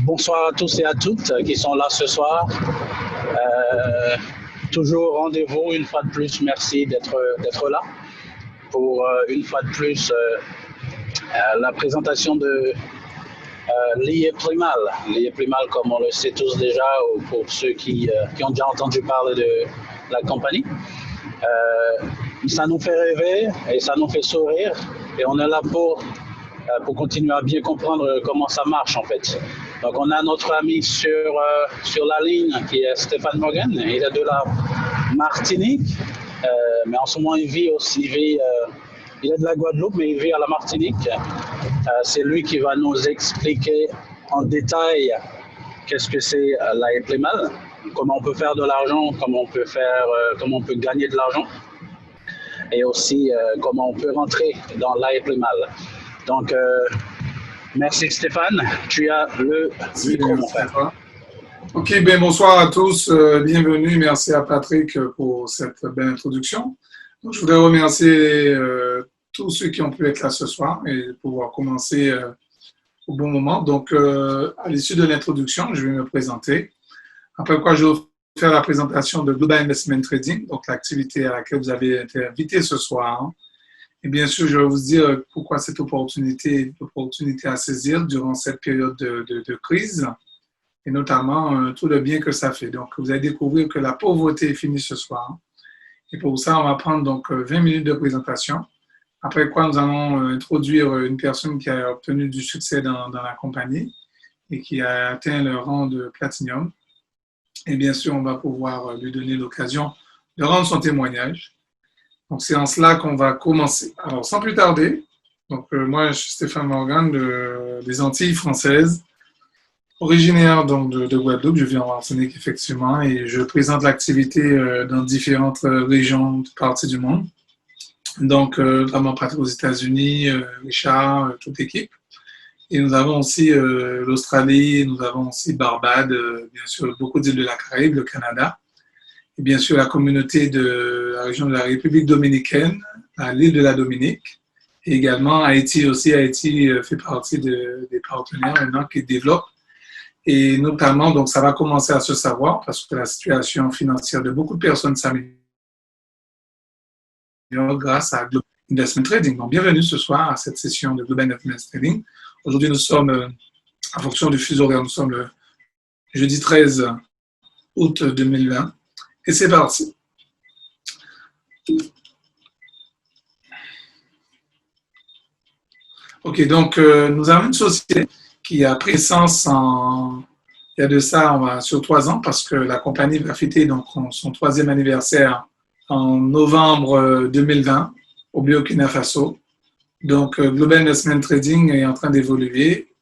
Bonsoir à tous et à toutes qui sont là ce soir. Toujours rendez-vous une fois de plus. Merci d'être là pour une fois de plus la présentation de l'IE Primal. L'IE Primal, comme on le sait tous déjà, ou pour ceux qui ont déjà entendu parler de la compagnie. Ça nous fait rêver et ça nous fait sourire et on est là pour continuer à bien comprendre comment ça marche en fait. Donc on a notre ami sur la ligne qui est Stéphane Morgan, il est de la Martinique, mais en ce moment il est de la Guadeloupe mais il vit à la Martinique. C'est lui qui va nous expliquer en détail qu'est-ce que c'est la Primal, comment on peut faire de l'argent, comment on peut gagner de l'argent et aussi comment on peut rentrer dans la Primal. Donc, merci Stéphane, tu as le micro, mon frère. Ok, bonsoir à tous, bienvenue, merci à Patrick pour cette belle introduction. Donc, je voudrais remercier tous ceux qui ont pu être là ce soir et pouvoir commencer au bon moment. Donc, à l'issue de l'introduction, je vais me présenter. Après quoi, je vais faire la présentation de Global Investment Trading, donc l'activité à laquelle vous avez été invité ce soir. Et bien sûr, je vais vous dire pourquoi cette opportunité à saisir durant cette période de crise et notamment tout le bien que ça fait. Donc, vous allez découvrir que la pauvreté est finie ce soir. Et pour ça, on va prendre donc 20 minutes de présentation. Après quoi, nous allons introduire une personne qui a obtenu du succès dans la compagnie et qui a atteint le rang de platinum. Et bien sûr, on va pouvoir lui donner l'occasion de rendre son témoignage. Donc, c'est en cela qu'on va commencer. Alors, sans plus tarder, donc, moi, je suis Stéphane Morgan des Antilles françaises, originaire donc, de Guadeloupe. Je vis en Martinique, effectivement, et je présente l'activité dans différentes régions, parties du monde. Donc, notamment aux États-Unis, Richard, toute l'équipe. Et nous avons aussi l'Australie, nous avons aussi Barbade, bien sûr, beaucoup d'îles de la Caraïbe, le Canada. Et bien sûr, la communauté de la région de la République dominicaine, à l'île de la Dominique, et également Haïti aussi. Haïti fait partie des partenaires maintenant qui développent. Et notamment, donc, ça va commencer à se savoir parce que la situation financière de beaucoup de personnes s'améliore grâce à Global Investment Trading. Donc, bienvenue ce soir à cette session de Global Investment Trading. Aujourd'hui, nous sommes, en fonction du fuseau horaire, nous sommes le jeudi 13 août 2020. Et c'est parti. Ok, donc nous avons une société qui a pris essence il y a de ça sur 3 ans parce que la compagnie va fêter donc, son 3e anniversaire en novembre 2020 au Burkina Faso. Donc Global Investment Trading est en train d'évoluer.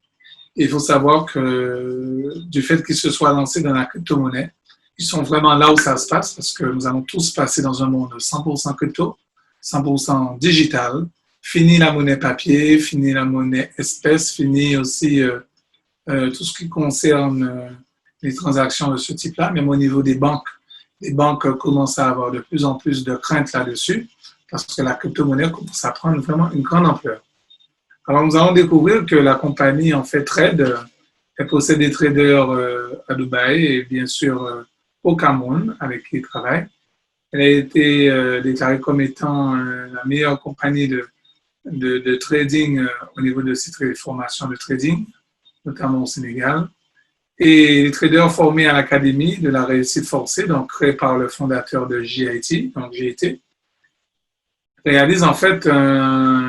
Il faut savoir que du fait qu'il se soit lancé dans la crypto-monnaie, ils sont vraiment là où ça se passe parce que nous allons tous passer dans un monde 100% crypto, 100% digital. Fini la monnaie papier, fini la monnaie espèce, fini aussi tout ce qui concerne les transactions de ce type-là. Même au niveau des banques commencent à avoir de plus en plus de craintes là-dessus parce que la crypto-monnaie commence à prendre vraiment une grande ampleur. Alors, nous allons découvrir que la compagnie en fait trade. Elle possède des traders à Dubaï et bien sûr au Cameroun avec qui il travaille. Elle a été déclarée comme étant la meilleure compagnie de trading au niveau de ses formations de trading, notamment au Sénégal. Et les traders formés à l'Académie de la réussite forcée, donc créée par le fondateur de JIT, donc JIT, réalisent en fait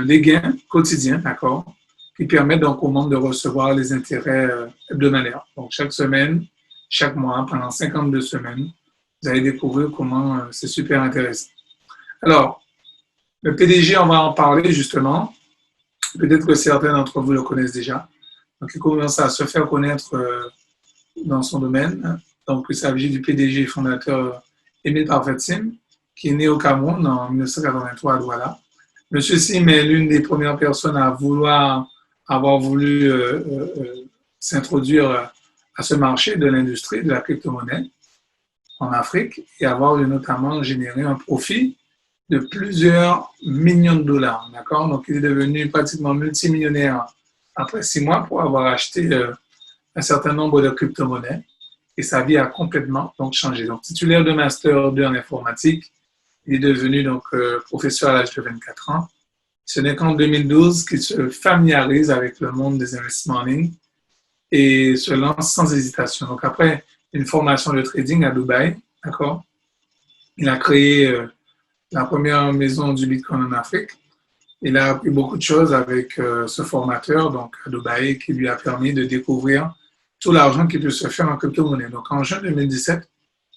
des gains quotidiens, d'accord, qui permettent donc au monde de recevoir les intérêts hebdomadaires. Donc, chaque semaine, chaque mois, pendant 52 semaines, vous allez découvrir comment c'est super intéressant. Alors, le PDG, on va en parler justement. Peut-être que certains d'entre vous le connaissent déjà. Donc, il commence à se faire connaître dans son domaine. Donc, il s'agit du PDG et fondateur Émile Parfait Sim, qui est né au Cameroun en 1983 à Douala. Monsieur Sim est l'une des premières personnes à avoir voulu s'introduire à ce marché de l'industrie de la crypto-monnaie en Afrique et avoir notamment généré un profit de plusieurs millions de dollars. D'accord? Donc, il est devenu pratiquement multimillionnaire après 6 mois pour avoir acheté un certain nombre de crypto-monnaies et sa vie a complètement donc changé. Donc, titulaire de Master 2 en informatique, il est devenu donc professeur à l'âge de 24 ans. Ce n'est qu'en 2012 qu'il se familiarise avec le monde des investissements en ligne et se lance sans hésitation. Donc, après une formation de trading à Dubaï, d'accord, il a créé la première maison du Bitcoin en Afrique. Il a appris beaucoup de choses avec ce formateur, donc à Dubaï, qui lui a permis de découvrir tout l'argent qui peut se faire en crypto-monnaie. Donc, en juin 2017,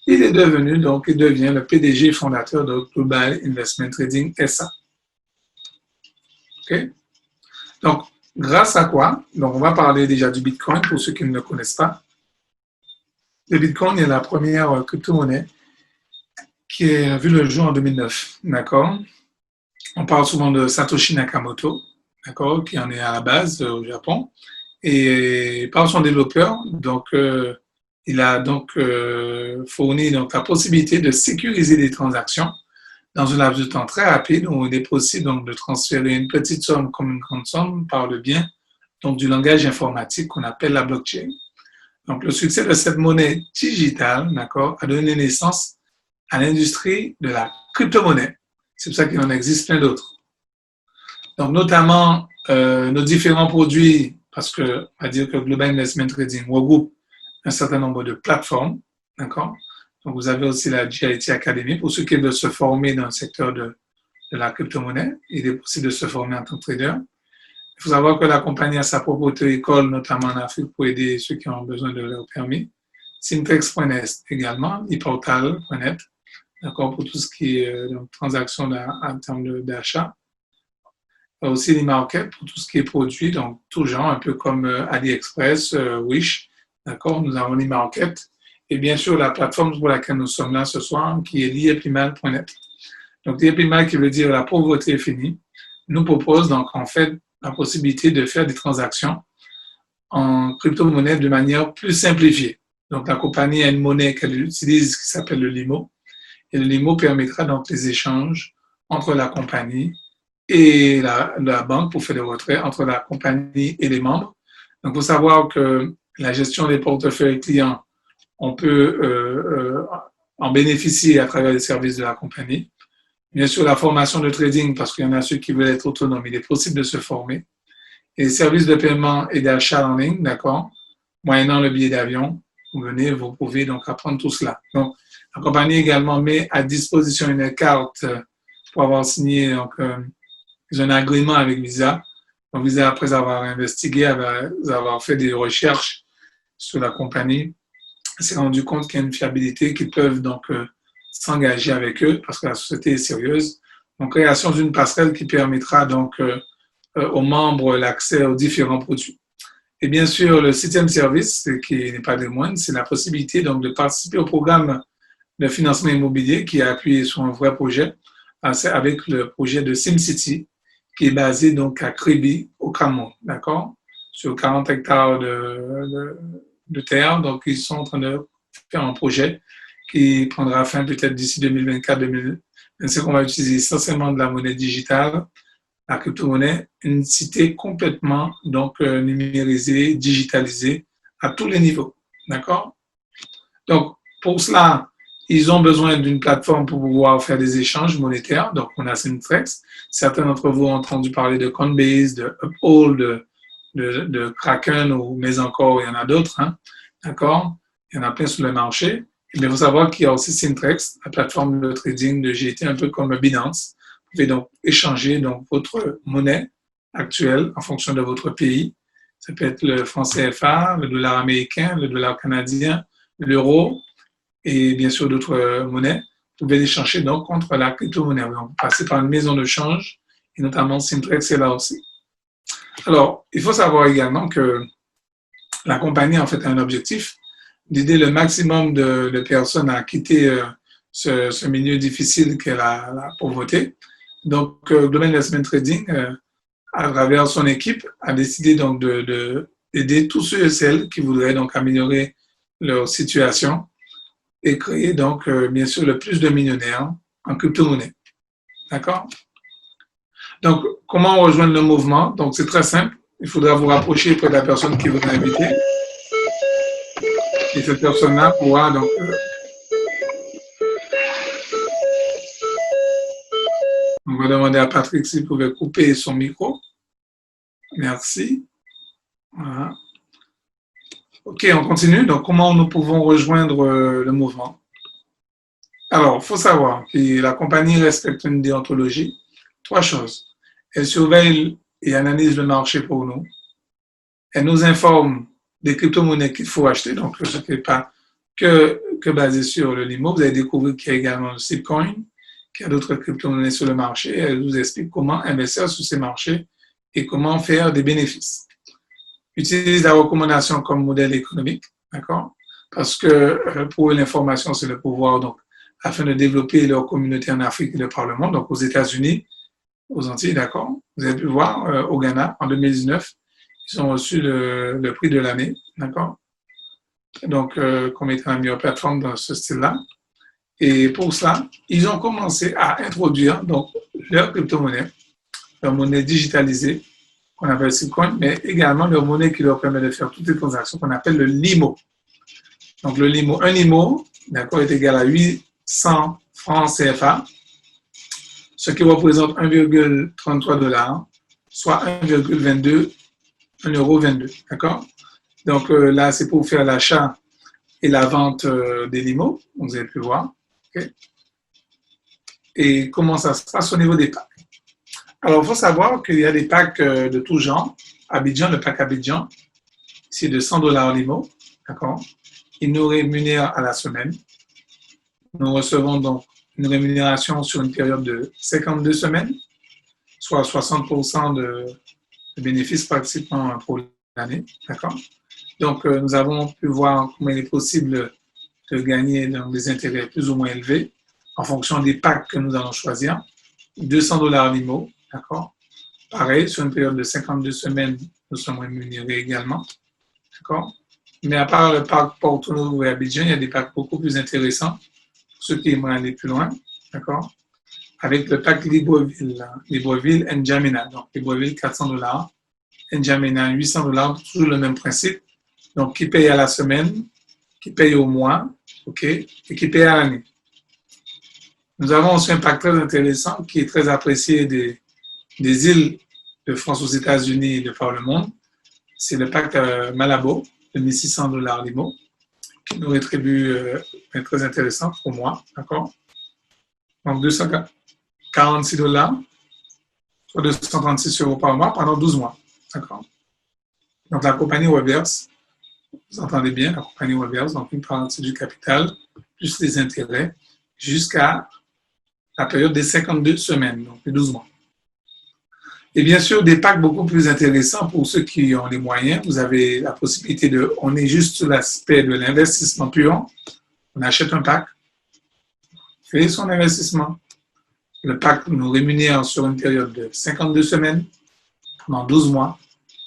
il devient le PDG et fondateur de Global Investment Trading SA. OK? Donc, grâce à quoi? Donc, on va parler déjà du Bitcoin pour ceux qui ne le connaissent pas. Le Bitcoin est la première crypto-monnaie qui a vu le jour en 2009. D'accord? On parle souvent de Satoshi Nakamoto, d'accord, qui en est à la base au Japon. Et par son développeur, donc, il a donc fourni donc, la possibilité de sécuriser des transactions dans un laps de temps très rapide où il est possible donc, de transférer une petite somme comme une grande somme par le biais donc, du langage informatique qu'on appelle la blockchain. Donc, le succès de cette monnaie digitale, d'accord, a donné naissance à l'industrie de la crypto-monnaie. C'est pour ça qu'il en existe plein d'autres. Donc, notamment, nos différents produits, parce que, on va dire que Global Investment Trading regroupe un certain nombre de plateformes, d'accord? Donc, vous avez aussi la GIT Academy pour ceux qui veulent se former dans le secteur de la crypto-monnaie. Il est possible de se former en tant que trader. Il faut savoir que la compagnie a sa propre auto-école, notamment en Afrique, pour aider ceux qui ont besoin de leur permis. Simtex.net également, ePortal.net, d'accord, pour tout ce qui est transactions en termes d'achat. Aussi l'e-market pour tout ce qui est produit, donc tout genre, un peu comme AliExpress, Wish, d'accord, nous avons l'e-market. Et bien sûr, la plateforme pour laquelle nous sommes là ce soir, qui est lieprimal.net. Donc, lieprimal, qui veut dire la pauvreté est finie, nous propose donc en fait la possibilité de faire des transactions en crypto-monnaie de manière plus simplifiée. Donc, la compagnie a une monnaie qu'elle utilise qui s'appelle le Limo. Et le Limo permettra donc les échanges entre la compagnie et la banque pour faire des retraits, entre la compagnie et les membres. Donc, il faut savoir que la gestion des portefeuilles clients, on peut en bénéficier à travers les services de la compagnie. Bien sûr, la formation de trading, parce qu'il y en a ceux qui veulent être autonomes, il est possible de se former. Et les services de paiement et d'achat en ligne, d'accord, moyennant le billet d'avion, vous pouvez donc apprendre tout cela. Donc, la compagnie également met à disposition une carte pour avoir signé donc, un agrément avec Visa. Donc, Visa, après avoir investigué, avoir fait des recherches sur la compagnie, s'est rendu compte qu'il y a une fiabilité, qu'ils peuvent donc s'engager avec eux parce que la société est sérieuse. Donc, création d'une passerelle qui permettra donc aux membres l'accès aux différents produits. Et bien sûr, le 7e service, qui n'est pas des moindres, c'est la possibilité donc de participer au programme de financement immobilier qui est appuyé sur un vrai projet, avec le projet de SimCity, qui est basé donc à Kribi, au Cameroun, d'accord, sur 40 hectares de terre. Donc, ils sont en train de faire un projet qui prendra fin peut-être d'ici 2024-2025. On va utiliser essentiellement de la monnaie digitale, la crypto-monnaie, une cité complètement donc numérisée, digitalisée à tous les niveaux, d'accord? Donc, pour cela, ils ont besoin d'une plateforme pour pouvoir faire des échanges monétaires. Donc, on a Simtrex. Certains d'entre vous ont entendu parler de Coinbase, de Uphold, de Kraken, mais encore, il y en a d'autres, hein, d'accord? Il y en a plein sur le marché. Mais il faut savoir qu'il y a aussi Simtrex, la plateforme de trading de GT, un peu comme Binance. Vous pouvez donc échanger donc, votre monnaie actuelle en fonction de votre pays. Ça peut être le franc CFA, le dollar américain, le dollar canadien, l'euro et bien sûr d'autres monnaies. Vous pouvez l'échanger donc contre la crypto-monnaie. Donc, passer par une maison de change et notamment Simtrex est là aussi. Alors, il faut savoir également que la compagnie en fait a un objectif d'aider le maximum de personnes à quitter ce milieu difficile qu'est la pauvreté. Donc, Global Investment Trading, à travers son équipe, a décidé donc d'aider tous ceux et celles qui voudraient donc améliorer leur situation et créer donc, bien sûr, le plus de millionnaires en crypto-monnaie. D'accord? Donc, comment rejoindre le mouvement? Donc, c'est très simple. Il faudra vous rapprocher près de la personne qui vous a invité. Et cette personne-là pourra donc... on va demander à Patrick s'il pouvait couper son micro. Merci. Voilà. OK, on continue. Donc, comment nous pouvons rejoindre le mouvement? Alors, il faut savoir que la compagnie respecte une déontologie. 3 choses. Elle surveille et analyse le marché pour nous. Elle nous informe des crypto-monnaies qu'il faut acheter. Donc, ce n'est pas que basé sur le Limo. Vous allez découvrir qu'il y a également le Sipcoin, qu'il y a d'autres crypto-monnaies sur le marché. Elle nous explique comment investir sur ces marchés et comment faire des bénéfices. Utilise la recommandation comme modèle économique, d'accord? Parce que pour eux, l'information, c'est le pouvoir. Donc, afin de développer leur communauté en Afrique et de par le monde, donc aux États-Unis, aux Antilles, d'accord? Vous avez pu voir au Ghana, en 2019, ils ont reçu le prix de l'année, d'accord? Donc, comme étant la meilleure plateforme dans ce style-là. Et pour ça, ils ont commencé à introduire donc leur crypto-monnaie, leur monnaie digitalisée, qu'on appelle Sipcoin, mais également leur monnaie qui leur permet de faire toutes les transactions qu'on appelle le Limo. Donc, le Limo, un Limo, d'accord, est égal à 800 francs CFA, ce qui représente 1,33 $, soit 1,22 €, d'accord? Donc là, c'est pour faire l'achat et la vente des limos, vous avez pu voir. Okay? Et comment ça se passe au niveau des packs? Alors, il faut savoir qu'il y a des packs de tout genre. Abidjan, le pack Abidjan, c'est de 100 $ limo, d'accord? Il nous rémunère à la semaine. Nous recevons donc une rémunération sur une période de 52 semaines, soit 60% de bénéfices pratiquement pour l'année, d'accord? Donc, nous avons pu voir comment il est possible de gagner dans des intérêts plus ou moins élevés en fonction des packs que nous allons choisir. 200 $ limo, d'accord? Pareil, sur une période de 52 semaines, nous sommes rémunérés également, d'accord? Mais à part le pack Porto Novo et Abidjan, il y a des packs beaucoup plus intéressants pour ceux qui aimeraient aller plus loin, d'accord? Avec le pack Libreville, Libreville N'Djamena, donc Libreville 400 $, N'Djamena 800 $, toujours le même principe. Donc, qui paye à la semaine, qui paye au mois, OK, et qui paye à l'année. Nous avons aussi un pack très intéressant qui est très apprécié des îles de France aux États-Unis et de par le monde. C'est le pack Malabo de 1600 $ limo, qui nous rétribue très intéressant pour moi, d'accord? Donc, 246 $, soit 236 € par mois pendant 12 mois, d'accord? Donc, la compagnie reverse, vous entendez bien, la compagnie reverse, donc une partie du capital, plus les intérêts, jusqu'à la période des 52 semaines, donc les 12 mois. Et bien sûr, des packs beaucoup plus intéressants pour ceux qui ont les moyens. Vous avez la possibilité de, on est juste sur l'aspect de l'investissement pur. On achète un pack, fait son investissement. Le pack nous rémunère sur une période de 52 semaines, pendant 12 mois.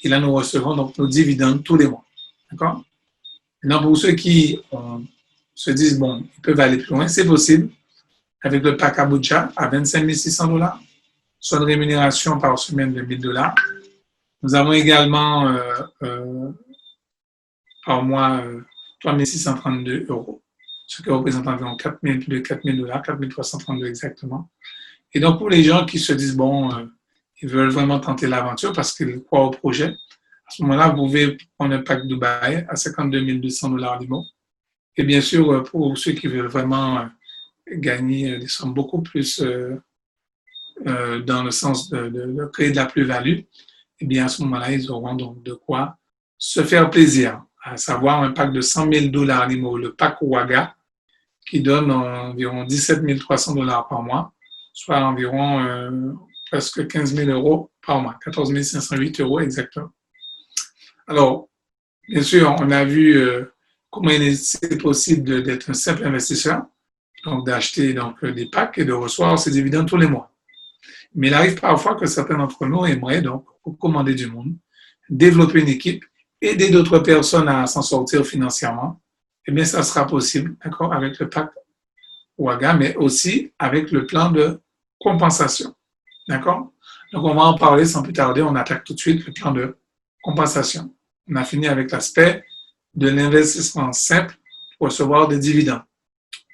Et là, nous recevons donc nos dividendes tous les mois. D'accord? Maintenant, pour ceux qui se disent, bon, ils peuvent aller plus loin, c'est possible. Avec le pack Abuja à 25 600 $, soit une rémunération par semaine de 1 000 $. Nous avons également par mois 3 632 €, ce qui représente environ 4 000, plus de 4 000 $, 4 332 exactement. Et donc, pour les gens qui se disent, bon, ils veulent vraiment tenter l'aventure parce qu'ils croient au projet, à ce moment-là, vous pouvez prendre un pack Dubaï à 52 200 $ limo. Et bien sûr, pour ceux qui veulent vraiment gagner des sommes beaucoup plus dans le sens de créer de la plus-value, et bien à ce moment-là, ils auront donc de quoi se faire plaisir, à savoir un pack de 100 000 $ limo, le pack Ouaga, qui donne environ 17 300 $ par mois, soit environ presque 15 000 € par mois, 14 508 € exactement. Alors, bien sûr, on a vu comment c'est possible d'être un simple investisseur, donc d'acheter donc, des packs et de recevoir ces dividendes tous les mois. Mais il arrive parfois que certains d'entre nous aimeraient donc recommander du monde, développer une équipe, aider d'autres personnes à s'en sortir financièrement. Eh bien, ça sera possible, d'accord, avec le pack Ouaga, mais aussi avec le plan de compensation, d'accord? Donc, on va en parler sans plus tarder. On attaque tout de suite le plan de compensation. On a fini avec l'aspect de l'investissement simple pour recevoir des dividendes.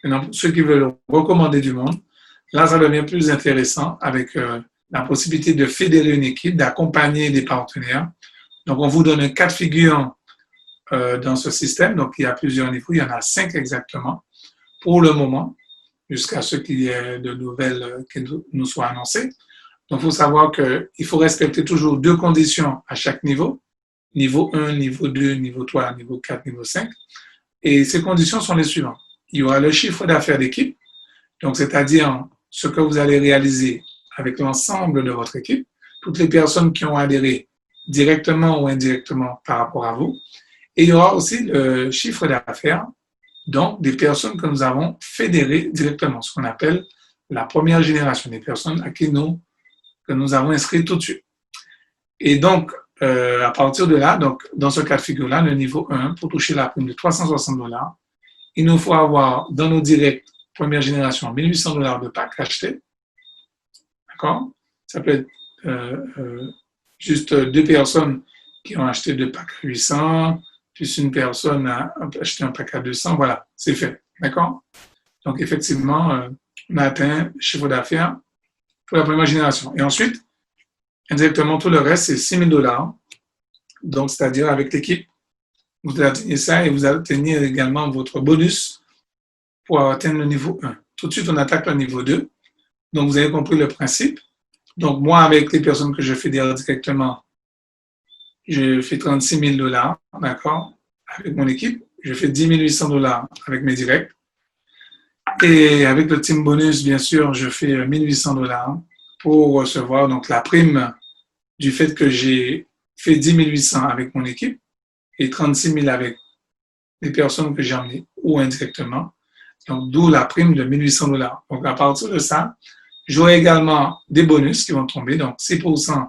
Maintenant, pour ceux qui veulent recommander du monde, là, ça devient plus intéressant avec la possibilité de fédérer une équipe, d'accompagner des partenaires. Donc, on vous donne un cas de figure dans ce système. Donc, il y a plusieurs niveaux. Il y en a 5 exactement pour le moment, jusqu'à ce qu'il y ait de nouvelles qui nous soient annoncées. Donc, il faut savoir qu'il faut respecter toujours 2 conditions à chaque niveau. Niveau 1, niveau 2, niveau 3, niveau 4, niveau 5. Et ces conditions sont les suivantes. Il y aura le chiffre d'affaires d'équipe, donc c'est-à-dire ce que vous allez réaliser avec l'ensemble de votre équipe, toutes les personnes qui ont adhéré directement ou indirectement par rapport à vous. Et il y aura aussi le chiffre d'affaires, donc des personnes que nous avons fédérées directement, ce qu'on appelle la première génération, des personnes à qui que nous avons inscrit tout de suite. Et donc, à partir de là, donc, dans ce cas de figure-là, le niveau 1, pour toucher la prime de $360, il nous faut avoir dans nos directs première génération $1 800 de packs achetés. D'accord? Ça peut être juste 2 personnes qui ont acheté 2 packs à 800, plus une personne a acheté un pack à 200. Voilà, c'est fait. D'accord? Donc, effectivement, on a atteint le chiffre d'affaires pour la première génération. Et ensuite, indirectement, tout le reste, c'est $6 000. Donc, c'est-à-dire avec l'équipe, vous atteignez ça et vous atteignez également votre bonus pour atteindre le niveau 1. Tout de suite, on attaque le niveau 2. Donc, vous avez compris le principe. Donc, moi, avec les personnes que je fédère directement, je fais $36 000, d'accord, avec mon équipe. Je fais $10 800 avec mes directs. Et avec le team bonus, bien sûr, je fais $1 800 pour recevoir donc la prime du fait que j'ai fait 10 800 avec mon équipe et 36 000 avec les personnes que j'ai emmenées ou indirectement. Donc, d'où la prime de $1 800. Donc, à partir de ça, j'aurai également des bonus qui vont tomber. Donc, 6%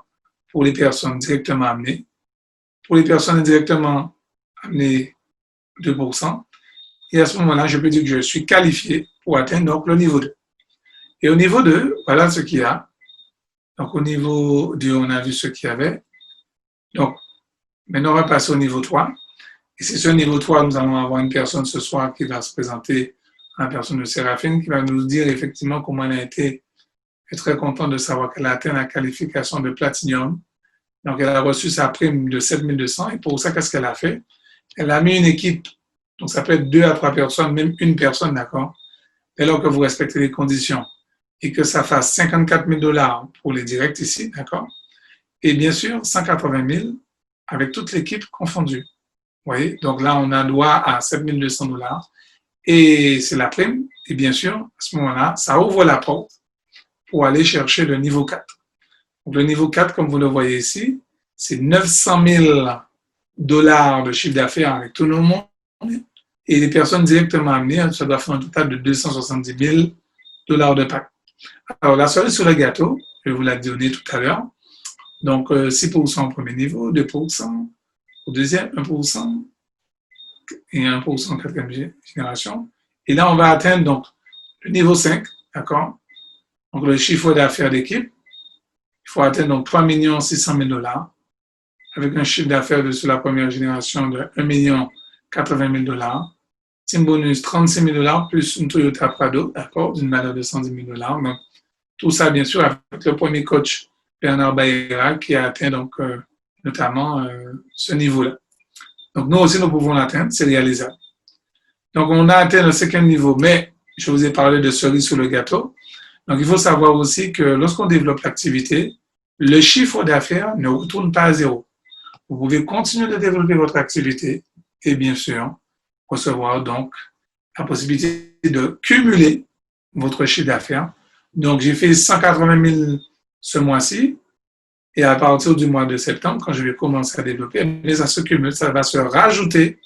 pour les personnes directement amenées. Pour les personnes indirectement amenées, 2%. Et à ce moment-là, je peux dire que je suis qualifié pour atteindre donc, le niveau 2. Et au niveau 2, voilà ce qu'il y a. Donc, au niveau 2, on a vu ce qu'il y avait. Donc, maintenant, on va passer au niveau 3. Et c'est ce niveau 3, nous allons avoir une personne ce soir qui va se présenter, la personne de Séraphine, qui va nous dire effectivement comment elle a été très contente de savoir qu'elle a atteint la qualification de Platinum. Donc, elle a reçu sa prime de 7 200. Et pour ça, qu'est-ce qu'elle a fait? Elle a mis une équipe. Donc, ça peut être 2 à 3 personnes, même une personne, d'accord? Dès lors que vous respectez les conditions et que ça fasse $54 000 pour les directs ici, d'accord? Et bien sûr, 180 000 avec toute l'équipe confondue. Vous voyez? Donc là, on a droit à 7 200 $. Et c'est la prime. Et bien sûr, à ce moment-là, ça ouvre la porte pour aller chercher le niveau 4. Donc le niveau 4, comme vous le voyez ici, c'est 900 000 $ de chiffre d'affaires avec tout le monde. Et les personnes directement amenées, ça doit faire un total de 270 000 $ de pack. Alors, la cerise sur le gâteau, je vous l'ai donné tout à l'heure. Donc, 6% au premier niveau, 2% au deuxième, 1% et 1% en quatrième génération. Et là, on va atteindre donc le niveau 5, d'accord? Donc, le chiffre d'affaires d'équipe, il faut atteindre donc 3 600 000 $ avec un chiffre d'affaires sur la première génération de 1 080 000 $. Team bonus, 36 000 $ plus une Toyota Prado, d'accord, d'une valeur de 110 000 $. Donc, tout ça, bien sûr, avec le premier coach, Bernard Baïra, qui a atteint donc notamment ce niveau-là. Donc, nous aussi, nous pouvons l'atteindre, c'est réalisable. Donc, on a atteint le 5e niveau, mais je vous ai parlé de cerise sur le gâteau. Donc, il faut savoir aussi que lorsqu'on développe l'activité, le chiffre d'affaires ne retourne pas à zéro. Vous pouvez continuer de développer votre activité et bien sûr, recevoir donc la possibilité de cumuler votre chiffre d'affaires. Donc, j'ai fait 180 000 ce mois-ci et à partir du mois de septembre, quand je vais commencer à développer, mais ça se cumule, ça va se rajouter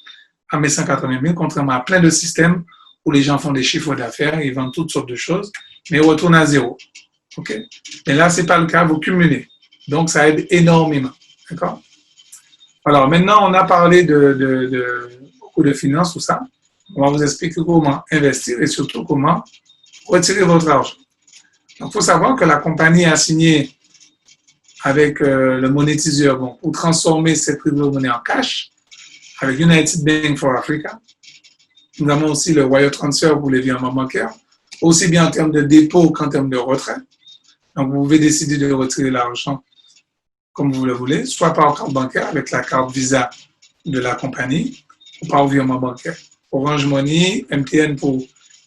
à mes 180 000, contrairement à plein de systèmes où les gens font des chiffres d'affaires, ils vendent toutes sortes de choses, mais ils retournent à zéro. OK? Mais là, ce n'est pas le cas, vous cumulez. Donc, ça aide énormément. D'accord? Alors, maintenant, on a parlé de beaucoup de finances, tout ça. On va vous expliquer comment investir et surtout comment retirer votre argent. Donc, il faut savoir que la compagnie a signé avec le monétiseur pour transformer cette crypto-monnaie en cash. avec United Bank for Africa. Nous avons aussi le wire transfer pour les virements bancaires, aussi bien en termes de dépôt qu'en termes de retrait. Donc, vous pouvez décider de retirer l'argent comme vous le voulez, soit par carte bancaire avec la carte Visa de la compagnie ou par virement bancaire. Orange Money, MTN pour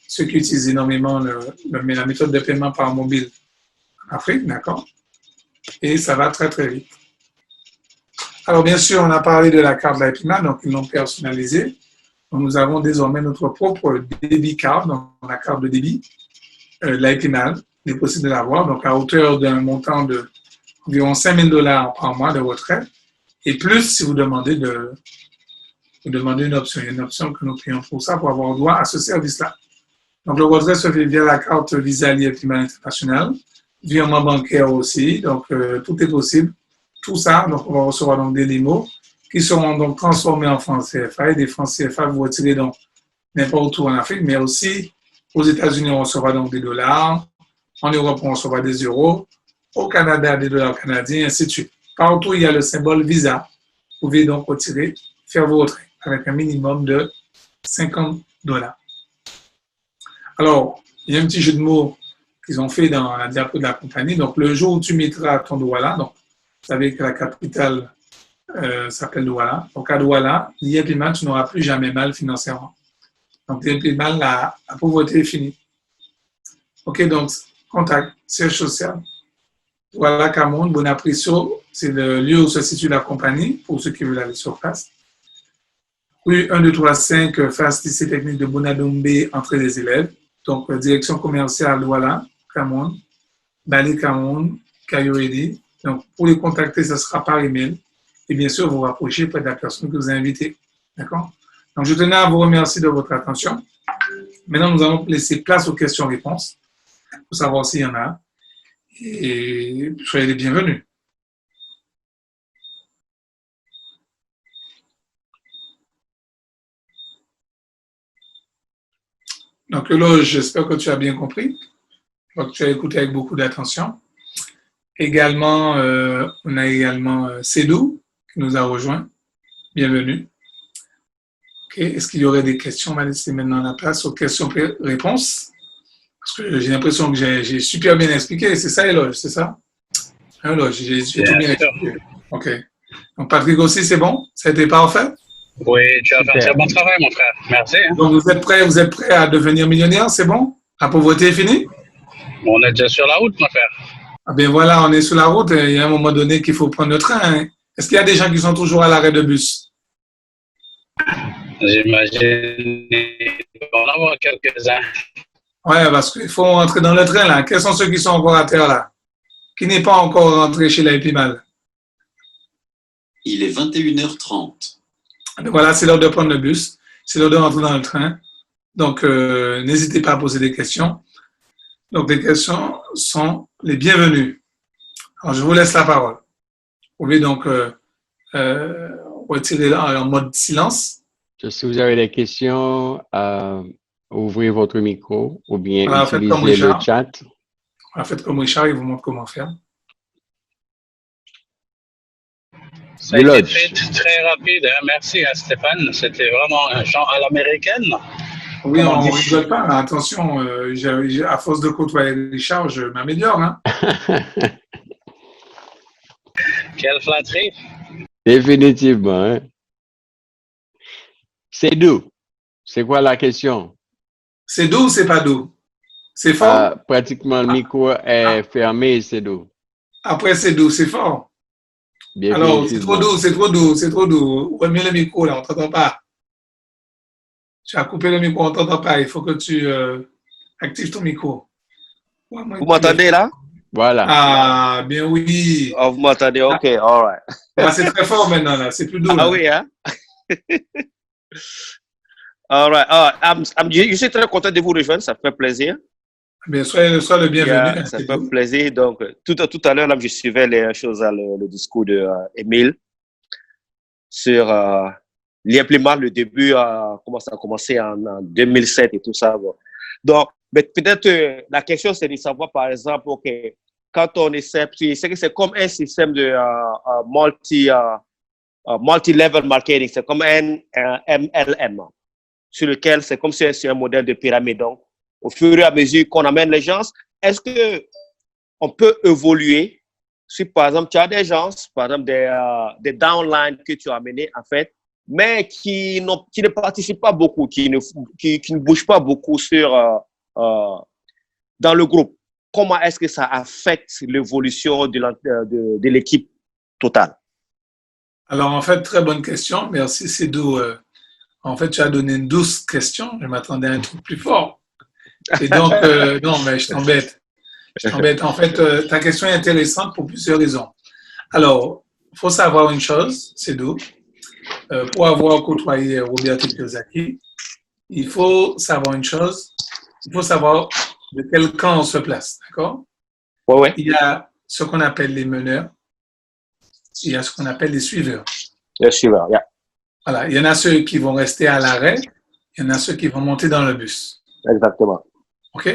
ceux qui utilisent énormément la méthode de paiement par mobile en Afrique, d'accord? Et ça va très, très vite. Alors, bien sûr, on a parlé de la carte Lipeman, donc ils l'ont personnalisée. Donc, nous avons désormais notre propre débit card, donc la carte de débit, Lipeman, il est possible de l'avoir, donc à hauteur d'un montant de environ $5 000 par mois de retrait, et plus si vous demandez une option. Il y a une option que nous payons pour ça, pour avoir droit à ce service-là. Donc, le retrait se fait via la carte Visa Lipeman International, virement bancaire aussi, donc tout est possible. Tout ça, donc on va recevoir donc des limos qui seront donc transformés en francs CFA, et des francs CFA vous retirez donc n'importe où en Afrique, mais aussi aux États-Unis, on recevra donc des dollars, en Europe, on recevra des euros, au Canada, des dollars canadiens, et ainsi de suite. Partout, il y a le symbole Visa. Vous pouvez donc retirer, faire vos retraits avec un minimum de $50. Alors, il y a un petit jeu de mots qu'ils ont fait dans la diapo de la compagnie. Donc, le jour où tu mettras ton Douala, donc, vous savez que la capitale s'appelle Douala. Donc, à Douala, l'IMPMAN, tu n'auras plus jamais mal financièrement. Donc, l'IMPMAN, la pauvreté est finie. OK, donc, contact, siège social. Douala, Cameroun, Bonapriso, c'est le lieu où se situe la compagnie, pour ceux qui veulent aller sur place. Rue 1, 2, 3, 5, face lycée technique de Bonadombe, entrée des élèves. Donc, direction commerciale Douala, Cameroun, Bali, Cameroun, Kayoredi. Donc, pour les contacter, ce sera par email. Et bien sûr, vous rapprochez près de la personne que vous invitez. D'accord? Donc, je tenais à vous remercier de votre attention. Maintenant, nous allons laisser place aux questions-réponses pour savoir s'il y en a. Et soyez les bienvenus. Donc, là, j'espère que tu as bien compris. Que tu as écouté avec beaucoup d'attention. Également, on a également Cédou qui nous a rejoint. Bienvenue. OK. Est-ce qu'il y aurait des questions? On va laisser maintenant la place aux questions-réponses. Parce que j'ai l'impression que j'ai super bien expliqué. C'est ça, Éloge, c'est ça? Éloge, j'ai tout bien expliqué. OK. Donc, Patrick aussi, c'est bon? Ça a été parfait? Oui, tu as fait un très bon travail, mon frère. Merci. Hein? Donc, vous êtes prêts à devenir millionnaire, c'est bon? La pauvreté est finie? On est déjà sur la route, mon frère. Ah bien voilà, on est sur la route. Il y a un moment donné qu'il faut prendre le train. Hein. Est-ce qu'il y a des gens qui sont toujours à l'arrêt de bus? J'imagine qu'il va en avoir quelques-uns. Oui, parce qu'il faut entrer dans le train, là. Quels sont ceux qui sont encore à terre, là? Qui n'est pas encore rentré chez la Epimal? Il est 21h30. Voilà, c'est l'heure de prendre le bus. C'est l'heure de rentrer dans le train. Donc, n'hésitez pas à poser des questions. Donc, les questions sont les bienvenues. Alors, je vous laisse la parole. Vous pouvez donc retirer en mode silence. Si vous avez des questions, ouvrez votre micro ou bien voilà, utilisez le chat. Faites comme Richard, il vous montre comment faire. Ça a été très rapide. Hein. Merci, hein, Stéphane. C'était vraiment un chant à l'américaine. Oui, on ne rigole pas. Là. Attention, à force de côtoyer Richard, je m'améliore. Hein. Quelle flatterie. Définitivement. Hein. C'est doux. C'est quoi la question? C'est doux ou c'est pas doux? C'est fort? Pratiquement, le micro est fermé, c'est doux. Après, c'est doux, c'est fort. Alors, c'est trop doux, c'est trop doux, c'est trop doux. Remets le micro, là, on ne t'entend pas. Tu as coupé le micro, on ne t'entend pas. Il faut que tu actives ton micro. Vous m'entendez là? Voilà. Ah, bien oui. Oh, vous m'entendez? OK, all right. Ah, c'est très fort maintenant, là. C'est plus doux. Ah là. oui, hein? All right. Je suis très content de vous rejoindre. Ça fait plaisir. Bien, soyez le bienvenu. Ça fait plaisir. Donc, tout à l'heure, là, je suivais les choses, le discours de Émile sur l'implément, le début, comment ça a commencé en 2007 et tout ça. Bon. Donc, peut-être la question, c'est de savoir, par exemple, OK, quand on essaie, c'est comme un système de multi-level marketing. C'est comme un MLM, sur lequel c'est comme si c'est un modèle de pyramide. Donc, au fur et à mesure qu'on amène les gens, est-ce qu'on peut évoluer si, par exemple, tu as des gens, par exemple, des downlines que tu as amenés, en fait, mais qui ne participent pas beaucoup, qui ne bougent pas beaucoup dans le groupe. Comment est-ce que ça affecte l'évolution de l'équipe totale? Alors, en fait, très bonne question. Merci, Sédou. En fait, tu as donné une douce question. Je m'attendais à un truc plus fort. Et donc, non, mais je t'embête. En fait, ta question est intéressante pour plusieurs raisons. Alors, il faut savoir une chose, Sédou. Pour avoir côtoyé Roberto Kiyosaki, il faut savoir une chose. Il faut savoir de quel camp on se place, d'accord? Ouais. Il y a ce qu'on appelle les meneurs. Il y a ce qu'on appelle les suiveurs. Les suiveurs, yeah. Voilà, il y en a ceux qui vont rester à l'arrêt, il y en a ceux qui vont monter dans le bus. Exactement. OK?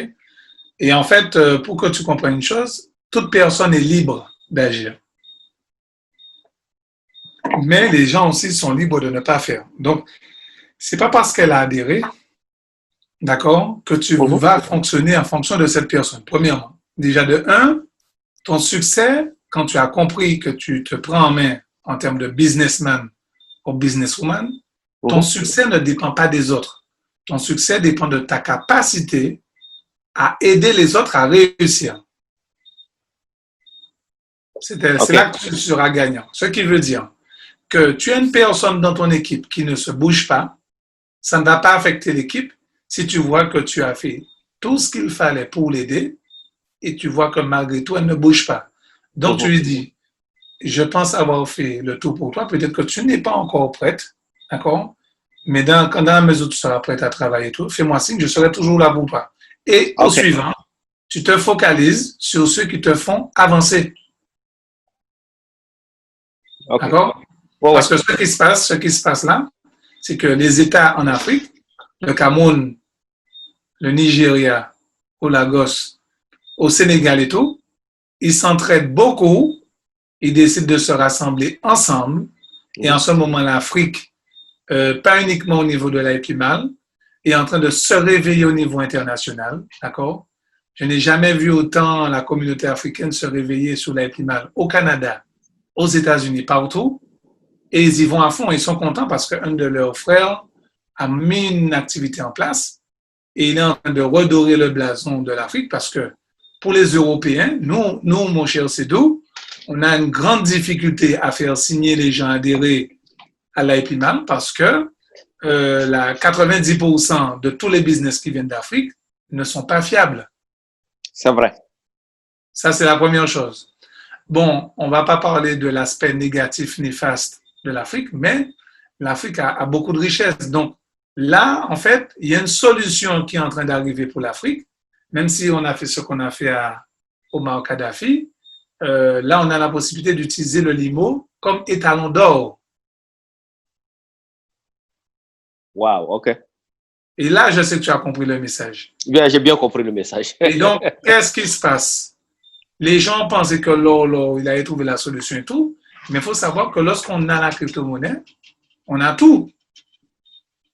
Et en fait, pour que tu comprennes une chose, toute personne est libre d'agir. Mais les gens aussi sont libres de ne pas faire. Donc, c'est pas parce qu'elle a adhéré, d'accord, que tu vas fonctionner en fonction de cette personne. Premièrement, déjà de un, ton succès, quand tu as compris que tu te prends en main en termes de businessman ou businesswoman, ton succès ne dépend pas des autres. Ton succès dépend de ta capacité à aider les autres à réussir. C'est là que tu seras gagnant. Ce qui veut dire que tu as une personne dans ton équipe qui ne se bouge pas, ça ne va pas affecter l'équipe si tu vois que tu as fait tout ce qu'il fallait pour l'aider et tu vois que malgré tout, elle ne bouge pas. Donc, tu lui dis, je pense avoir fait le tout pour toi. Peut-être que tu n'es pas encore prête, d'accord? Mais dans la mesure où tu seras prête à travailler tout, fais-moi signe, je serai toujours là pour toi. Et au suivant, tu te focalises sur ceux qui te font avancer. D'accord? Parce que ce qui se passe là, c'est que les États en Afrique, le Cameroun, le Nigeria, au Lagos, au Sénégal et tout, ils s'entraident beaucoup, ils décident de se rassembler ensemble. Et en ce moment, l'Afrique, pas uniquement au niveau de l'AIPIMAL, est en train de se réveiller au niveau international. D'accord? Je n'ai jamais vu autant la communauté africaine se réveiller sur l'AIPIMAL au Canada, aux États-Unis, partout. Et ils y vont à fond. Ils sont contents parce qu'un de leurs frères a mis une activité en place et il est en train de redorer le blason de l'Afrique parce que pour les Européens, nous mon cher Sédou, on a une grande difficulté à faire signer les gens adhérer à l'AIPIMAL parce que 90% de tous les business qui viennent d'Afrique ne sont pas fiables. C'est vrai. Ça, c'est la première chose. Bon, on ne va pas parler de l'aspect négatif, néfaste de l'Afrique, mais l'Afrique a beaucoup de richesses. Donc là, en fait, il y a une solution qui est en train d'arriver pour l'Afrique, même si on a fait ce qu'on a fait à Omar Kadhafi. Là, on a la possibilité d'utiliser le limo comme étalon d'or. Wow, OK. Et là, je sais que tu as compris le message. Bien, j'ai bien compris le message. Et donc, qu'est-ce qui se passe? Les gens pensaient que l'or, il allait trouver la solution et tout, mais il faut savoir que lorsqu'on a la crypto-monnaie, on a tout.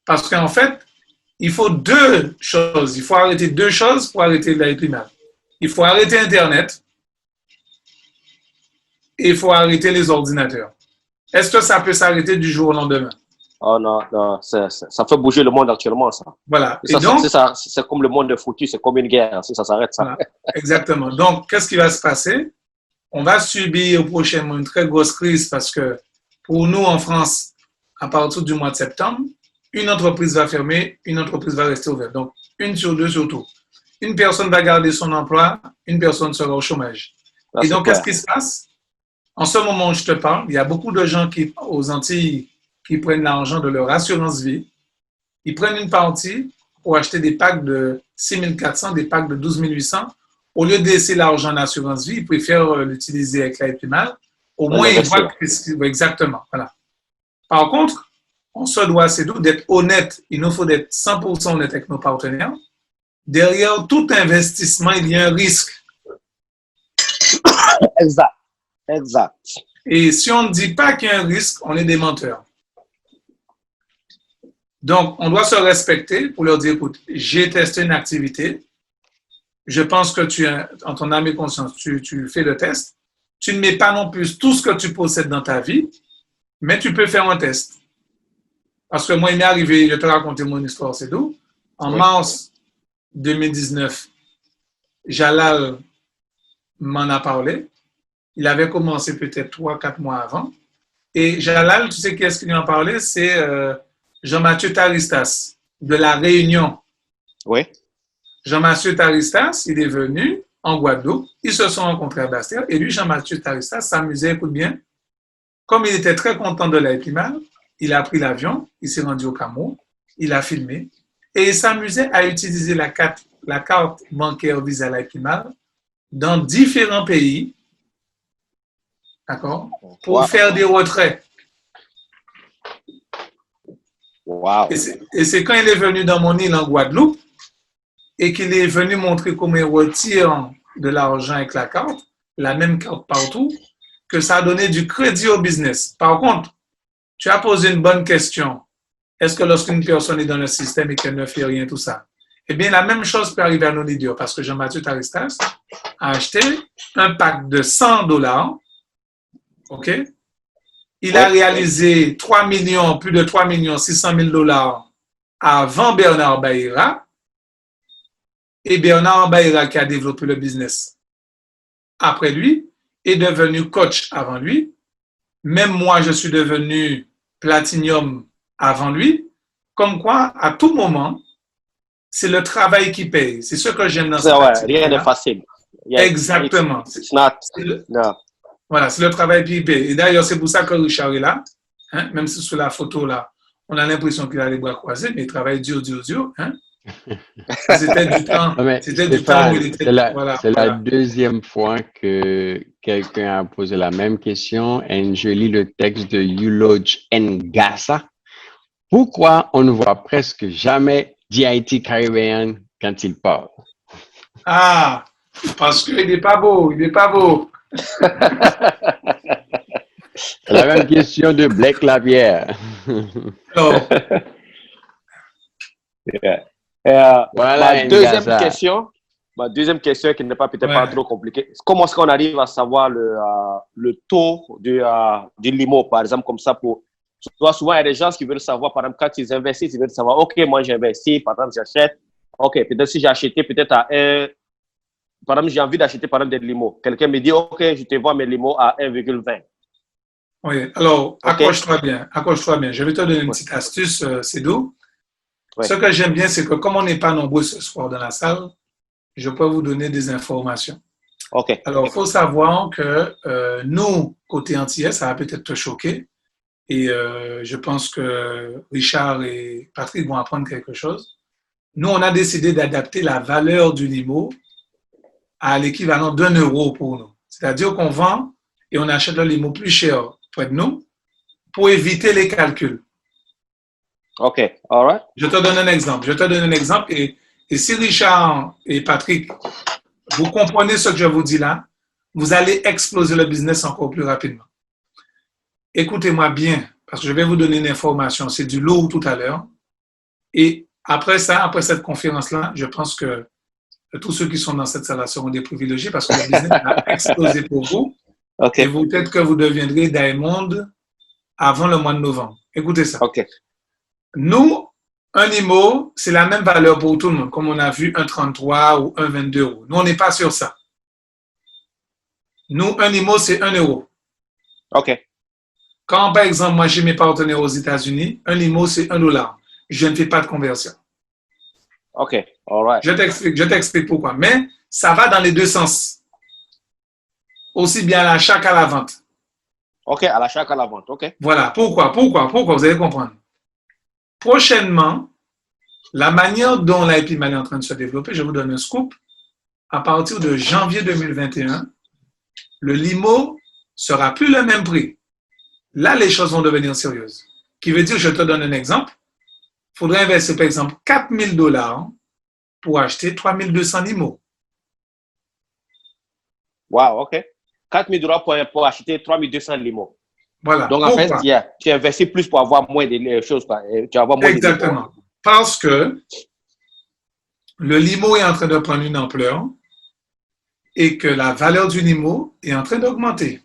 Parce qu'en fait, il faut deux choses. Il faut arrêter deux choses pour arrêter l'AIPIMAL. Il faut arrêter Internet et il faut arrêter les ordinateurs. Est-ce que ça peut s'arrêter du jour au lendemain? Oh non, ça fait bouger le monde actuellement, ça. Voilà. Et donc, c'est comme le monde de foutu, c'est comme une guerre, si ça s'arrête, ça. Voilà. Exactement. Donc, qu'est-ce qui va se passer? On va subir prochainement une très grosse crise parce que pour nous, en France, à partir du mois de septembre, une entreprise va fermer, une entreprise va rester ouverte. Donc, une sur deux surtout. Une personne va garder son emploi, une personne sera au chômage. Là, et donc, qu'est-ce qui se passe? En ce moment où je te parle, il y a beaucoup de gens aux Antilles qui prennent l'argent de leur assurance vie. Ils prennent une partie pour acheter des packs de 6 400, des packs de 12 800. Au lieu de laisser l'argent en assurance vie, ils préfèrent l'utiliser avec l'AIPIMAL. Au moins, ils voient exactement. Voilà. Par contre, on se doit, c'est d'être honnête. Il nous faut être 100% honnête avec nos partenaires. Derrière tout investissement, il y a un risque. Exact. Et si on ne dit pas qu'il y a un risque, on est des menteurs. Donc, on doit se respecter pour leur dire, écoute, j'ai testé une activité, je pense que tu, en ton âme et conscience, tu fais le test. Tu ne mets pas non plus tout ce que tu possèdes dans ta vie, mais tu peux faire un test. Parce que moi, il m'est arrivé, je te raconter mon histoire, c'est d'où. En mars 2019, Jalal m'en a parlé. Il avait commencé peut-être 3-4 mois avant. Et Jalal, tu sais qui est-ce qui lui en parlait? C'est Jean-Mathieu Taristas, de La Réunion. Oui. Jean-Mathieu Taristas, il est venu en Guadeloupe. Ils se sont rencontrés à Bastille. Et lui, Jean-Mathieu Taristas, s'amusait, écoute bien. Comme il était très content de l'Epimal, il a pris l'avion, il s'est rendu au Cameroun, il a filmé. Et il s'amusait à utiliser la carte bancaire Visa Epimal dans différents pays, d'accord, pour faire des retraits. Wow. Et c'est quand il est venu dans mon île en Guadeloupe et qu'il est venu montrer comment il retire de l'argent avec la carte, la même carte partout, que ça a donné du crédit au business. Par contre, tu as posé une bonne question. Est-ce que lorsqu'une personne est dans le système et qu'elle ne fait rien, tout ça? Eh bien, la même chose peut arriver à nos leaders parce que Jean-Mathieu Taristas a acheté un pack de $100, OK? Il a réalisé plus de 3 600 000 $ avant Bernard Baïra. Et Bernard Baïra, qui a développé le business après lui, est devenu coach avant lui. Même moi, je suis devenu Platinum avant lui. Comme quoi, à tout moment, c'est le travail qui paye. C'est ce que j'aime dans cette activité. Rien de facile. Exactement. Voilà, c'est le travail qui paye. Et d'ailleurs, c'est pour ça que Richard est là. Hein? Même si sur la photo, là, on a l'impression qu'il a les bras croisés, mais il travaille dur. Hein? C'était du temps. C'était du temps où il était. C'est la deuxième fois que quelqu'un a posé la même question et je lis le texte de Yuloge Ngassa. Pourquoi on ne voit presque jamais DIT Caribbean quand il parle? Ah, parce qu'il n'est pas beau. Il n'est pas beau. C'est la même question de Blake Lapierre. Ma deuxième question qui n'est pas peut-être pas trop compliquée. Comment est-ce qu'on arrive à savoir le taux du limo, par exemple, comme ça pour... Souvent, il y a des gens qui veulent savoir, par exemple, quand ils investissent, ils veulent savoir, OK, moi j'investis, par exemple, j'achète. OK, peut-être si j'ai acheté peut-être à 1... Par exemple, j'ai envie d'acheter, par exemple, des limos. Quelqu'un me dit, OK, je te vends mes limos à 1,20. Oui, alors, accroche-toi bien. Je vais te donner une petite astuce, Cédou. Ce que j'aime bien, c'est que comme on n'est pas nombreux ce soir dans la salle, je peux vous donner des informations. OK. Alors, il faut savoir que nous, côté antillais, ça va peut-être te choquer. Et je pense que Richard et Patrick vont apprendre quelque chose. Nous, on a décidé d'adapter la valeur du limo à l'équivalent d'€1 pour nous. C'est-à-dire qu'on vend et on achète le limo plus cher près de nous pour éviter les calculs. OK, all right. Je te donne un exemple. Et si Richard et Patrick, vous comprenez ce que je vous dis là, vous allez exploser le business encore plus rapidement. Écoutez-moi bien, parce que je vais vous donner une information. C'est du lourd tout à l'heure. Et après cette conférence-là, je pense que tous ceux qui sont dans cette salle seront des privilégiés parce que le business va exploser pour vous. Okay. Et peut-être que vous deviendrez Diamond avant le mois de novembre. Écoutez ça. Okay. Nous, un IMO, c'est la même valeur pour tout le monde, comme on a vu 1,33 ou 1,22 €. Nous, on n'est pas sur ça. Nous, un IMO, c'est €1. OK. Quand, par exemple, moi, j'ai mes partenaires aux États-Unis, un IMO, c'est $1. Je ne fais pas de conversion. OK, all right. Je t'explique pourquoi. Mais ça va dans les deux sens. Aussi bien à l'achat qu'à la vente. OK, à l'achat qu'à la vente. OK. Voilà. Pourquoi? Vous allez comprendre. Prochainement, la manière dont l'IPMAL est en train de se développer, je vous donne un scoop. À partir de janvier 2021, le limo sera plus le même prix. Là, les choses vont devenir sérieuses. Qui veut dire, je te donne un exemple. Il faudrait investir, par exemple, $4,000 pour acheter 3 200 limos. Wow, OK. 4 000 $ pour acheter 3 200 limos. Voilà. Donc, en fait, Pourquoi? tu investis plus pour avoir moins de choses. Tu vas avoir moins Exactement. Parce que le limo est en train de prendre une ampleur et que la valeur du limo est en train d'augmenter.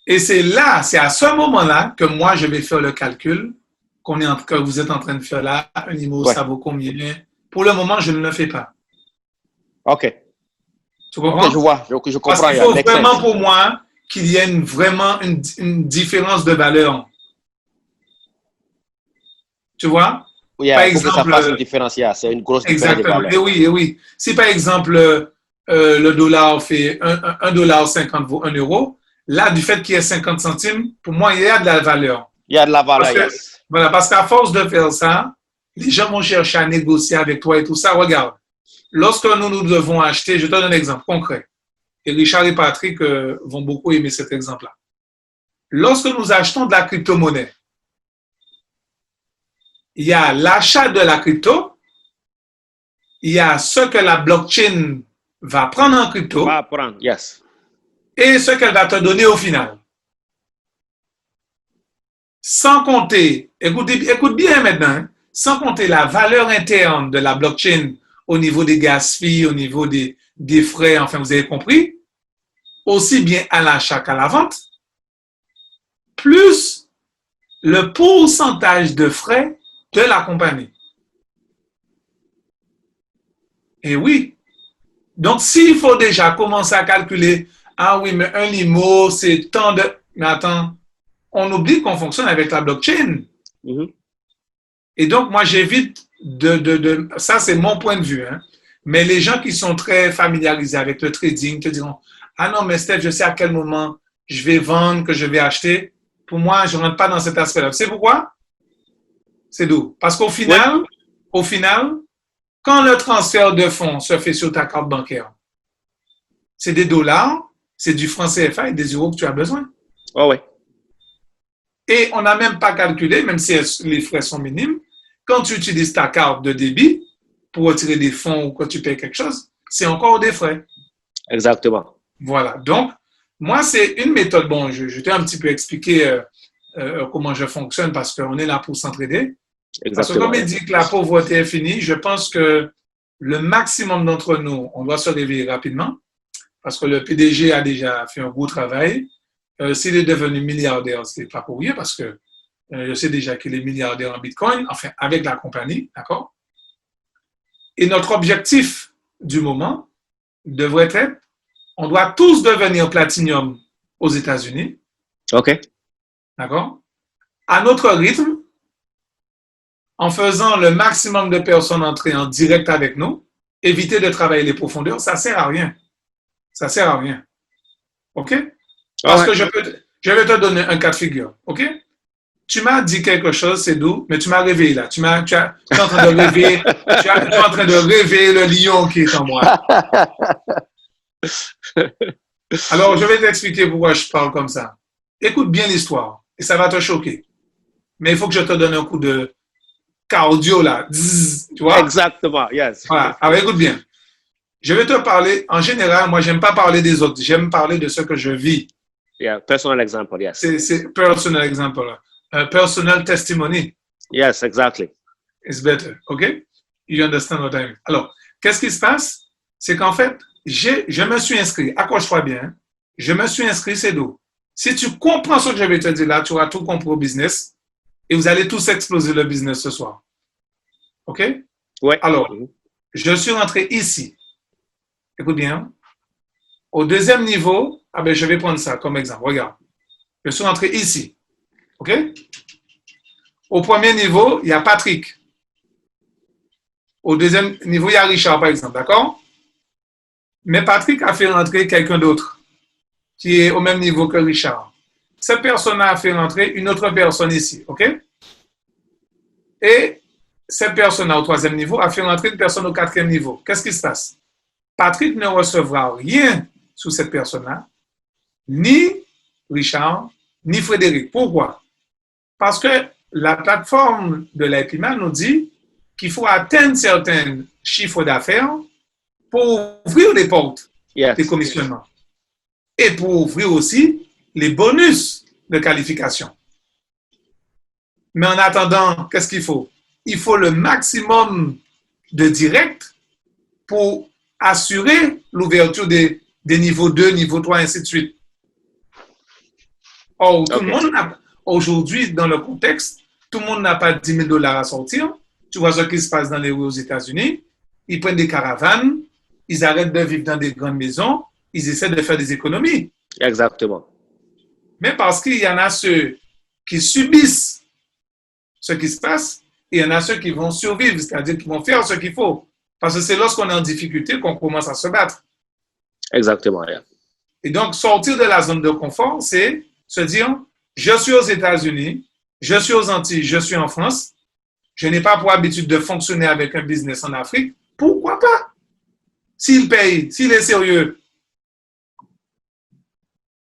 Et c'est là, c'est à ce moment-là que moi, je vais faire le calcul que vous êtes en train de faire là. Un limo, ça vaut combien? Pour le moment, je ne le fais pas. OK. Tu comprends? Okay, je vois, je comprends. Parce qu'il faut vraiment pour moi qu'il y ait vraiment une différence de valeur. Tu vois? Oui, par exemple, ça fasse une différence, c'est une grosse différence de valeur. Exactement, et oui. Si par exemple, le dollar fait 1,50 $ vaut 1 euro, là, du fait qu'il y ait 50 centimes, pour moi, il y a de la valeur. Il y a de la valeur, Voilà, parce qu'à force de faire ça, les gens vont chercher à négocier avec toi et tout ça. Regarde, lorsque nous devons acheter, je te donne un exemple concret. Et Richard et Patrick vont beaucoup aimer cet exemple-là. Lorsque nous achetons de la crypto-monnaie, il y a l'achat de la crypto, il y a ce que la blockchain va prendre en crypto, et ce qu'elle va te donner au final. Sans compter, écoute bien maintenant, hein, sans compter la valeur interne de la blockchain au niveau des gas fees, au niveau des frais, enfin vous avez compris, aussi bien à l'achat qu'à la vente, plus le pourcentage de frais de la compagnie. Et oui. Donc, s'il faut déjà commencer à calculer, ah oui, mais un limo, c'est tant de... Mais attends, on oublie qu'on fonctionne avec la blockchain. Mm-hmm. Et donc, moi, j'évite ça, c'est mon point de vue. Hein. Mais les gens qui sont très familiarisés avec le trading te diront, ah non, mais Steph, je sais à quel moment je vais vendre, que je vais acheter. Pour moi, je ne rentre pas dans cet aspect-là. Tu sais pourquoi? C'est d'où? Parce qu'au final, quand le transfert de fonds se fait sur ta carte bancaire, c'est des dollars, c'est du franc CFA et des euros que tu as besoin. Oh ouais. Et on n'a même pas calculé, même si les frais sont minimes, quand tu utilises ta carte de débit pour retirer des fonds ou quand tu payes quelque chose, c'est encore des frais. Exactement. Voilà. Donc, moi, c'est une méthode. Bon, je t'ai un petit peu expliqué comment je fonctionne parce qu'on est là pour s'entraider. Exactement. Parce que comme il dit que la pauvreté est finie, je pense que le maximum d'entre nous, on doit se réveiller rapidement parce que le PDG a déjà fait un gros travail. S'il est devenu milliardaire, ce n'est pas pour rien parce que je sais déjà qu'il est milliardaire en Bitcoin, enfin avec la compagnie, d'accord? Et notre objectif du moment devrait être, on doit tous devenir platinium aux États-Unis. OK. D'accord? À notre rythme, en faisant le maximum de personnes entrer en direct avec nous, éviter de travailler les profondeurs, ça ne sert à rien. Ça ne sert à rien. OK? Parce que je vais te donner un cas de figure. OK? Tu m'as dit quelque chose, c'est doux, mais tu m'as réveillé là. Tu es en train de réveiller, tu es en train de réveiller le lion qui est en moi. Alors, je vais t'expliquer pourquoi je parle comme ça. Écoute bien l'histoire et ça va te choquer. Mais il faut que je te donne un coup de cardio là. Zzz, tu vois? Exactement, yes. Voilà. Alors, écoute bien. Je vais te parler, en général, moi, j'aime pas parler des autres. J'aime parler de ce que je vis. Yeah, personal example, yes. C'est personal example. Personal testimony. Yes, exactly. It's better, okay? You understand what I mean? Alors, qu'est-ce qui se passe? C'est qu'en fait, je me suis inscrit. Accroche-toi bien. Hein? Je me suis inscrit, c'est d'où? Si tu comprends ce que je vais te dire là, tu auras tout compris au business et vous allez tous exploser le business ce soir. OK? Ouais. Alors, je suis rentré ici. Écoute bien. Au deuxième niveau, je vais prendre ça comme exemple. Regarde. Je suis rentré ici. OK? Au premier niveau, il y a Patrick. Au deuxième niveau, il y a Richard, par exemple. D'accord? Mais Patrick a fait rentrer quelqu'un d'autre qui est au même niveau que Richard. Cette personne a fait rentrer une autre personne ici. OK? Et cette personne au troisième niveau a fait rentrer une personne au quatrième niveau. Qu'est-ce qui se passe? Patrick ne recevra rien sous cette personne-là, ni Richard, ni Frédéric. Pourquoi? Parce que la plateforme de l'IPMA nous dit qu'il faut atteindre certains chiffres d'affaires pour ouvrir les portes. des commissionnements. Et pour ouvrir aussi les bonus de qualification. Mais en attendant, qu'est-ce qu'il faut? Il faut le maximum de direct pour assurer l'ouverture des niveaux 2, niveau 3, ainsi de suite. Or, tout le monde aujourd'hui, dans le contexte, tout le monde n'a pas 10 000 $ à sortir. Tu vois ce qui se passe dans les rues aux États-Unis. Ils prennent des caravanes, ils arrêtent de vivre dans des grandes maisons, ils essaient de faire des économies. Exactement. Mais parce qu'il y en a ceux qui subissent ce qui se passe, et il y en a ceux qui vont survivre, c'est-à-dire qui vont faire ce qu'il faut. Parce que c'est lorsqu'on est en difficulté qu'on commence à se battre. Exactement. Yeah. Et donc, sortir de la zone de confort, c'est se dire, je suis aux États-Unis, je suis aux Antilles, je suis en France, je n'ai pas pour habitude de fonctionner avec un business en Afrique, pourquoi pas? S'il paye, s'il est sérieux.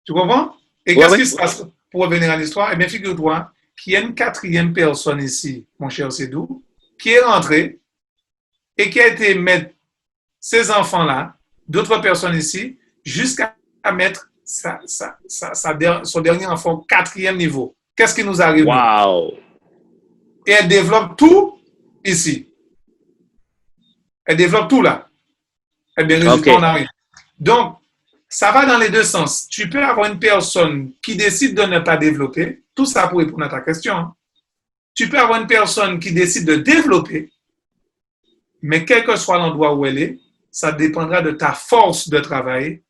Tu comprends? Et qu'est-ce qui se passe pour revenir à l'histoire? Eh bien, figure-toi qu'il y a une quatrième personne ici, mon cher Sédou, qui est rentrée et qui a été mettre ces enfants-là, d'autres personnes ici, jusqu'à mettre son dernier enfant au 4e niveau. Qu'est-ce qui nous arrive? Wow! Et elle développe tout ici. Elle développe tout là. Eh bien, résultat, on n'a rien. Donc, ça va dans les deux sens. Tu peux avoir une personne qui décide de ne pas développer. Tout ça pour répondre à ta question. Hein. Tu peux avoir une personne qui décide de développer, mais quel que soit l'endroit où elle est, ça dépendra de ta force de travail.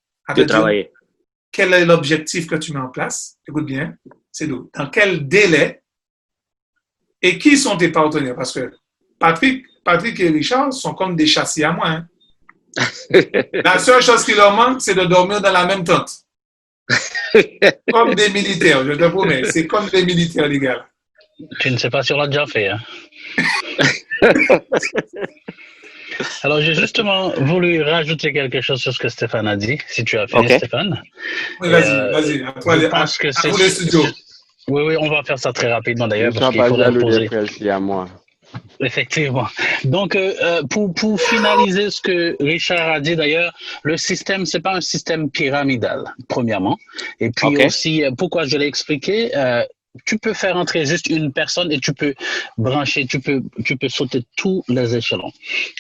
Quel est l'objectif que tu mets en place? Écoute bien, c'est dans quel délai et qui sont tes partenaires? Parce que Patrick et Richard sont comme des châssis à moi. Hein. La seule chose qui leur manque, c'est de dormir dans la même tente. Comme des militaires, je te promets. C'est comme des militaires, les gars. Tu ne sais pas si on l'a déjà fait. Hein? Alors, j'ai justement voulu rajouter quelque chose sur ce que Stéphane a dit, si tu as fini, Stéphane. Oui, vas-y. Je pense que c'est... Oui, on va faire ça très rapidement d'ailleurs. Je ne suis pas jaloux de précis à moi. Effectivement. Donc, pour finaliser ce que Richard a dit d'ailleurs, le système, c'est pas un système pyramidal, premièrement. Et puis aussi, pourquoi je l'ai expliqué, tu peux faire entrer juste une personne et tu peux brancher, tu peux sauter tous les échelons.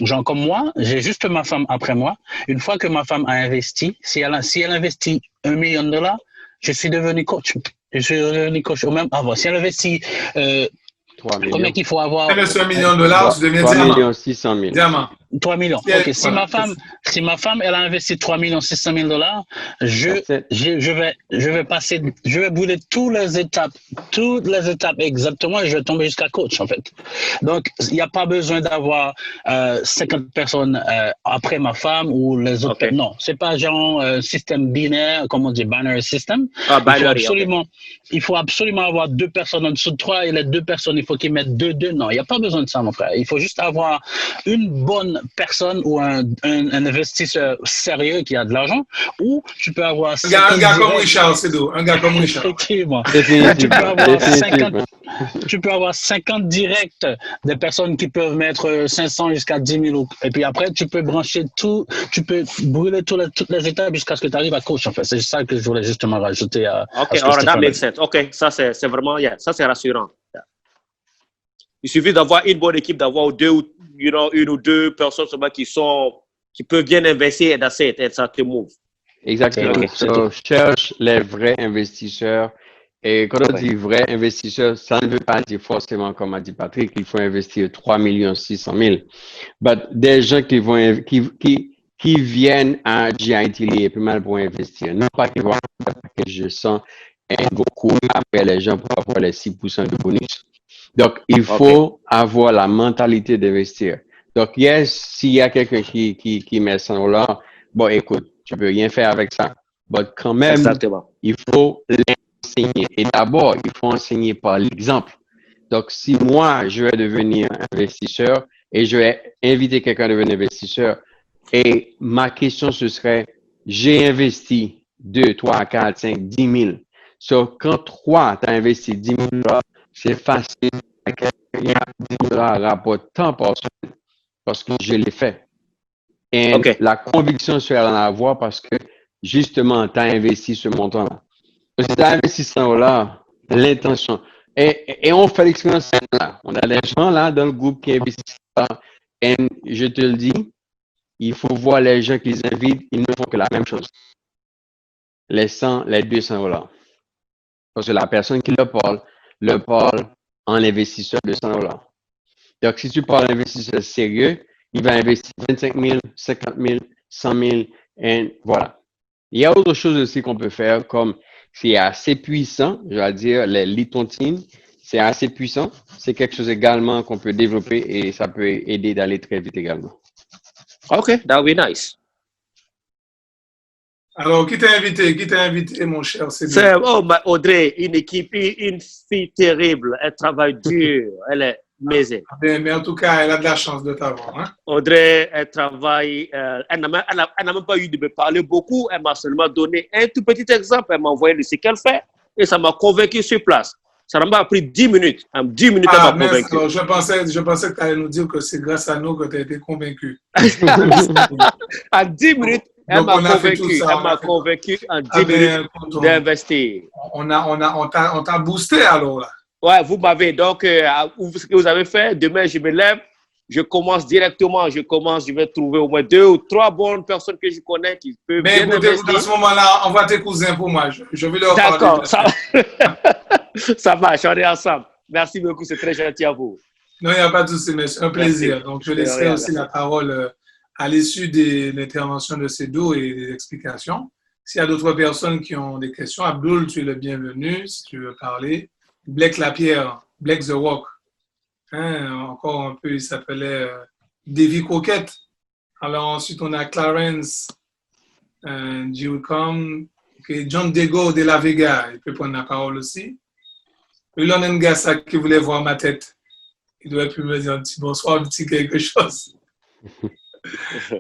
Genre comme moi, j'ai juste ma femme après moi. Une fois que ma femme a investi, si elle investit $1 million, je suis devenu coach. Je suis devenu coach. Ou même avant, si elle investit 3 millions. Combien qu'il faut avoir? $1 million, tu deviens diamant. 3 600 000. Diamant. 3 millions. Ok. Si ma femme, elle a investi 3 600 000 $, je vais brûler toutes les étapes exactement et je vais tomber jusqu'à coach, en fait. Donc, il n'y a pas besoin d'avoir 50 personnes après ma femme ou les autres. Non, c'est pas genre système binaire, comme on dit, binary system. Il faut absolument avoir 2 personnes en dessous de 3 et les 2 personnes, il faut qu'ils mettent 2. Non, il n'y a pas besoin de ça, mon frère. Il faut juste avoir une bonne personne ou un investisseur sérieux qui a de l'argent, ou tu peux avoir un gars comme Richard, c'est d'où? Un gars comme Richard. Effectivement. Tu peux avoir 50 directs des personnes qui peuvent mettre 500 jusqu'à 10 000. Et puis après, tu peux brancher tout, tu peux brûler toutes les étapes jusqu'à ce que tu arrives à coach, en fait. C'est ça que je voulais justement rajouter à alors that makes sense. OK, ça c'est vraiment, ça c'est rassurant. Il suffit d'avoir une bonne équipe, d'avoir une ou deux personnes qui peuvent bien investir et that's it, and ça te move. Exactement. So, cherche les vrais investisseurs. Et quand on dit vrais investisseurs, ça ne veut pas dire forcément, comme a dit Patrick, qu'il faut investir 3 600 000. Mais des gens qui viennent à GIT et puis mal pour investir. Non pas qu'ils vont que je sens beaucoup après les gens pour avoir les 6% de bonus. Donc, il faut avoir la mentalité d'investir. Donc, s'il y a quelqu'un qui met $100, bon, écoute, tu peux rien faire avec ça. Mais quand même, il faut l'enseigner. Et d'abord, il faut enseigner par l'exemple. Donc, si moi, je vais devenir investisseur et je vais inviter quelqu'un à devenir investisseur, et ma question, ce serait, j'ai investi 2, 3, 4, 5, 10 000. So, quand 3, tu as investi 10 000 $, c'est facile. Il y a 10 $ rapporte tant par semaine parce que je l'ai fait. Et OK. la conviction sur en avoir parce que justement, tu as investi ce montant-là. Si tu as investi 100 $, l'intention. Et on fait l'expérience là. On a des gens là dans le groupe qui investissent là. Et je te le dis, il faut voir les gens qui les invitent, ils ne font que la même chose. Les 100, les 200 $. Parce que la personne qui le parle en investisseur de 100 $. Donc, si tu parles d'investisseur sérieux, il va investir 25 000, 50 000, 100 000, et voilà. Il y a autre chose aussi qu'on peut faire, comme c'est assez puissant, je vais dire, les litontines, c'est assez puissant. C'est quelque chose également qu'on peut développer et ça peut aider d'aller très vite également. OK, that would be nice. Alors, qui t'a invité? Qui t'a invité, mon cher Cédric? C'est, oh, Audrey, une équipe, une fille terrible. Elle travaille dur. Elle est amazing. Mais en tout cas, elle a de la chance de t'avoir. Hein? Audrey, elle travaille. Elle n'a même pas eu de me parler beaucoup. Elle m'a seulement donné un tout petit exemple. Elle m'a envoyé ce qu'elle fait et ça m'a convaincu sur place. Ça m'a pris 10 minutes. En 10 minutes, elle m'a convaincu. Alors, je pensais que tu allais nous dire que c'est grâce à nous que tu as été convaincu. En 10 minutes, elle Donc, m'a on a fait tout convaincu. ça, Elle m'a convaincu en 10 minutes écoute, d'investir. on t'a boosté alors là. Ouais, vous m'avez. Donc, ce que vous avez fait, demain, je me lève, je commence directement. Je vais trouver au moins 2 ou 3 bonnes personnes que je connais qui peuvent Mais bien écoutez, investir. à ce moment-là, envoie tes cousins pour moi. Je vais leur parler. D'accord, ça marche, on est ensemble. Merci beaucoup, c'est très gentil à vous. Non, il n'y a pas de souci, mais c'est un plaisir. Merci. Donc, je laisserai aussi la parole à l'issue de l'intervention de Cédou et des explications. S'il y a d'autres personnes qui ont des questions, Abdul, tu es le bienvenu si tu veux parler. Blake Lapierre, Blake the Rock. Hein, encore un peu, il s'appelait Davy Coquette. Alors ensuite, on a Clarence Giucom, John Dego de la Vega, il peut prendre la parole aussi. Elon Ngassa qui voulait voir ma tête. Il doit plus me dire un petit bonsoir, un petit quelque chose.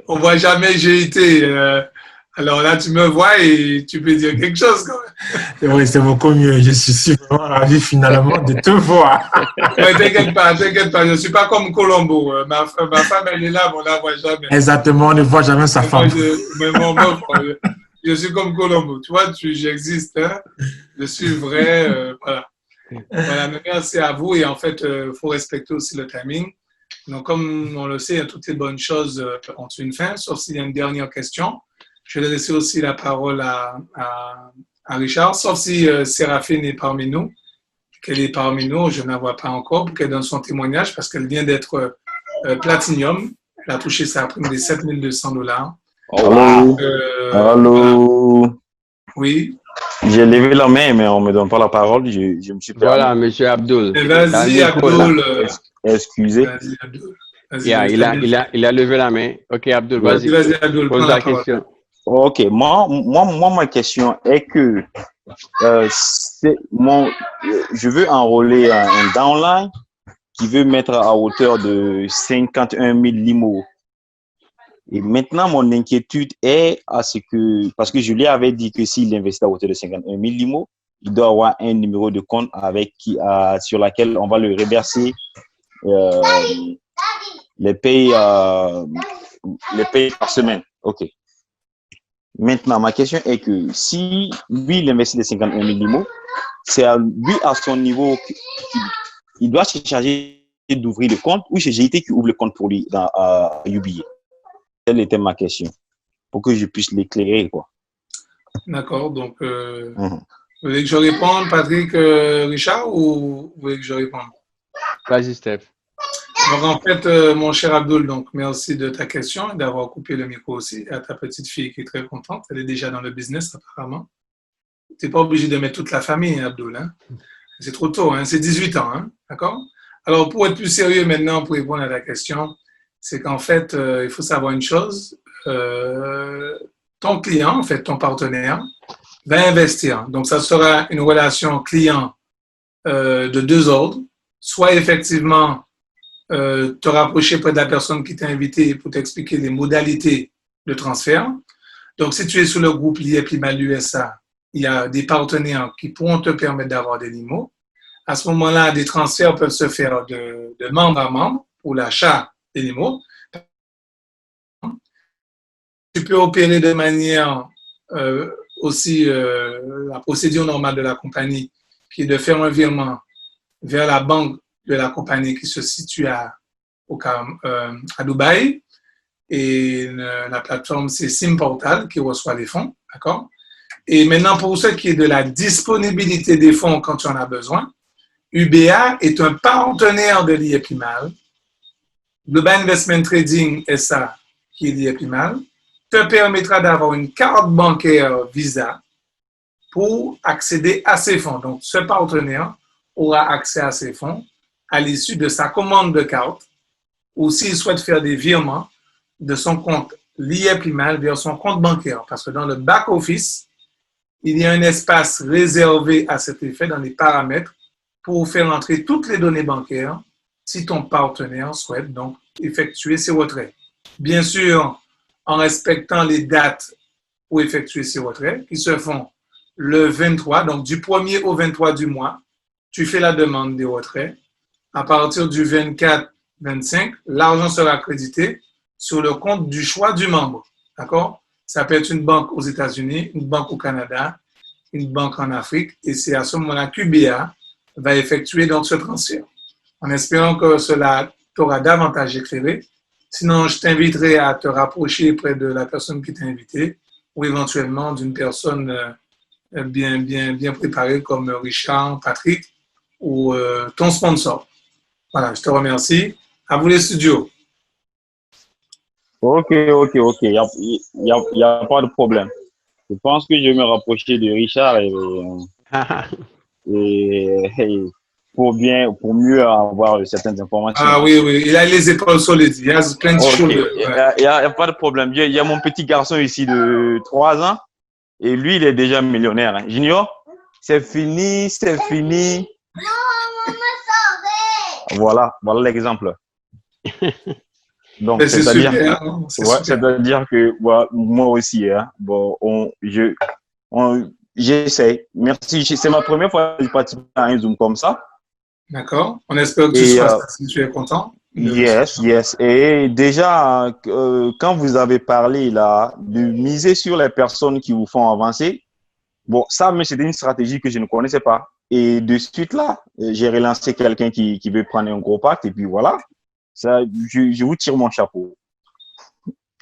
On ne voit jamais, j'ai été. Alors là, tu me vois et tu peux dire quelque chose quand même. Oui, c'est beaucoup mieux. Je suis vraiment ravi finalement de te voir. Mais t'inquiète pas, je ne suis pas comme Colombo. Ma femme, elle est là, mais on ne la voit jamais. Exactement, on ne voit jamais sa femme. Je suis comme Colombo. Tu vois, j'existe. Hein? Je suis vrai. Voilà. Voilà, merci à vous. Et en fait, il faut respecter aussi le timing. Donc, comme on le sait, toutes les bonnes choses ont une fin, sauf s'il y a une dernière question. Je vais laisser aussi la parole à Richard, sauf si Séraphine est parmi nous. Qu'elle est parmi nous, je ne la vois pas encore, pour qu'elle donne son témoignage, parce qu'elle vient d'être Platinum. Elle a touché sa prime des 7 200 $. Allô? Allô? Oui. J'ai levé la main, mais on ne me donne pas la parole. Je me suis permis. Voilà, monsieur Abdul. Vas-y, Abdul. Excusez. Vas-y, Abdul. Il a levé la main. OK, Abdul, vas-y. Vas-y, Abdul, pose la question. OK. Moi, ma question est que je veux enrôler un downline qui veut mettre à hauteur de 51 000 limos. Et maintenant, mon inquiétude est à ce que, parce que je lui avais dit que s'il investit à hauteur de 51 000 limos, il doit avoir un numéro de compte sur laquelle on va le reverser les payes par semaine. OK. Maintenant, ma question est que si lui, il investit les 51 000 limos, c'est lui à son niveau, il doit se charger d'ouvrir le compte ou c'est GIT qui ouvre le compte pour lui à UBA? Telle était ma question, pour que je puisse l'éclairer, quoi. D'accord, donc vous voulez que je réponde, Patrick, Richard, ou vous voulez que je réponde? Vas-y, Steph. Donc en fait, mon cher Abdul, donc merci de ta question et d'avoir coupé le micro aussi à ta petite fille qui est très contente. Elle est déjà dans le business apparemment. Tu n'es pas obligé de mettre toute la famille, Abdul. Hein? C'est trop tôt, hein? C'est 18 ans, hein? D'accord? Alors pour être plus sérieux maintenant, pour répondre à ta question, c'est qu'en fait, il faut savoir une chose. Ton client, en fait, ton partenaire, va investir. Donc, ça sera une relation client de 2 ordres. Soit effectivement, te rapprocher près de la personne qui t'a invité pour t'expliquer les modalités de transfert. Donc, si tu es sur le groupe Lieplimal USA, il y a des partenaires qui pourront te permettre d'avoir des limos. À ce moment-là, des transferts peuvent se faire de membre à membre pour l'achat des limos. tu peux opérer de manière aussi la procédure normale de la compagnie, qui est de faire un virement vers la banque de la compagnie qui se situe à Dubaï. Et la plateforme, c'est SimPortal qui reçoit les fonds, d'accord? Et maintenant, pour ce qui est de la disponibilité des fonds quand tu en as besoin, UBA est un partenaire de l'IEPIMAL. Global Investment Trading SA, qui est l'IEPIMAL, te permettra d'avoir une carte bancaire Visa pour accéder à ces fonds. Donc, ce partenaire aura accès à ces fonds à l'issue de sa commande de carte ou s'il souhaite faire des virements de son compte l'IEPIMAL vers son compte bancaire. Parce que dans le back-office, il y a un espace réservé à cet effet dans les paramètres pour faire entrer toutes les données bancaires si ton partenaire souhaite donc effectuer ses retraits. Bien sûr, en respectant les dates pour effectuer ces retraits qui se font le 23, donc du 1er au 23 du mois, tu fais la demande des retraits. À partir du 24-25, l'argent sera crédité sur le compte du choix du membre. D'accord? Ça peut être une banque aux États-Unis, une banque au Canada, une banque en Afrique, et c'est à ce moment-là qu'UBA va effectuer donc ce transfert. En espérant que cela t'aura davantage éclairé. Sinon, je t'inviterai à te rapprocher près de la personne qui t'a invité ou éventuellement d'une personne bien préparée comme Richard, Patrick ou ton sponsor. Voilà, je te remercie. À vous les studios. Ok. Il y a pas de problème. Je pense que je vais me rapprocher de Richard et pour mieux avoir certaines informations. Ah oui, il a les épaules solides. Il y a plein de choses. Il y a pas de problème. Il y a mon petit garçon ici de 3 ans et lui, il est déjà millionnaire. Hein. Junior, c'est fini. Voilà l'exemple. Donc, c'est-à-dire que moi aussi, hein, j'essaie. Merci. C'est ma première fois que je participe à un Zoom comme ça. D'accord. On espère que tu sois si tu es content. Yes. Et déjà, quand vous avez parlé là de miser sur les personnes qui vous font avancer, bon, ça, mais c'était une stratégie que je ne connaissais pas. Et de suite là, j'ai relancé quelqu'un qui veut prendre un gros pacte et puis voilà. Ça, je vous tire mon chapeau.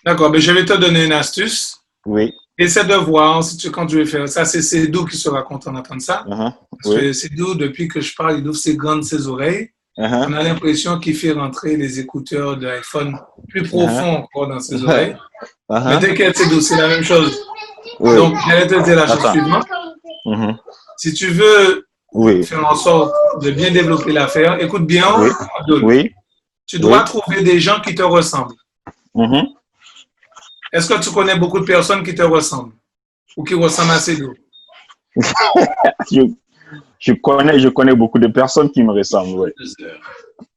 D'accord, mais je vais te donner une astuce. Oui. Essaie de voir quand tu veux faire ça. C'est Cédou qui sera content d'entendre ça. Parce que Cédou, depuis que je parle, il ouvre ses oreilles. On a l'impression qu'il fait rentrer les écouteurs de l'iPhone plus profond encore dans ses oreilles. Mais t'inquiète, Cédou, c'est la même chose. Oui. Donc, j'allais te dire la chose suivante. Si tu veux faire en sorte de bien développer l'affaire, écoute bien, tu dois trouver des gens qui te ressemblent. Est-ce que tu connais beaucoup de personnes qui te ressemblent ou qui ressemblent à Cédou? Je connais beaucoup de personnes qui me ressemblent,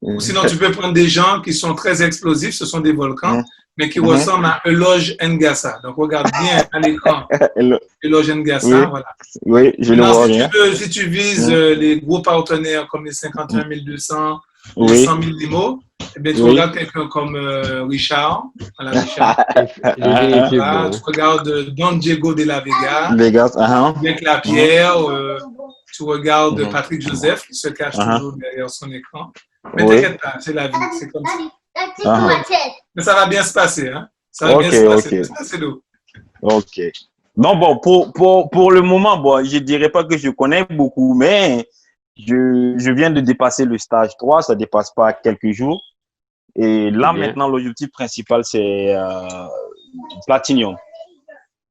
Ou sinon, tu peux prendre des gens qui sont très explosifs, ce sont des volcans, mais qui ressemblent à Eloge Ngassa. Donc, regarde bien à l'écran Eloge Ngassa, voilà. Oui, je le vois bien. Si tu vises les gros partenaires comme les 51 200, les 100 000 limos, eh bien, tu regardes quelqu'un comme Richard. Voilà, Richard. Tu regardes Don Diego de la Vega. Avec la pierre. Tu regardes Patrick Joseph qui se cache toujours derrière son écran. Mais t'inquiète pas, c'est la vie. C'est comme ça. Mais ça va bien se passer. Hein? Ça va bien se passer. C'est l'eau. Ok. Non, bon, pour le moment, bon, je ne dirais pas que je connais beaucoup, mais je viens de dépasser le stage 3, ça ne dépasse pas quelques jours. Et là, maintenant, l'objectif principal, c'est Platinum.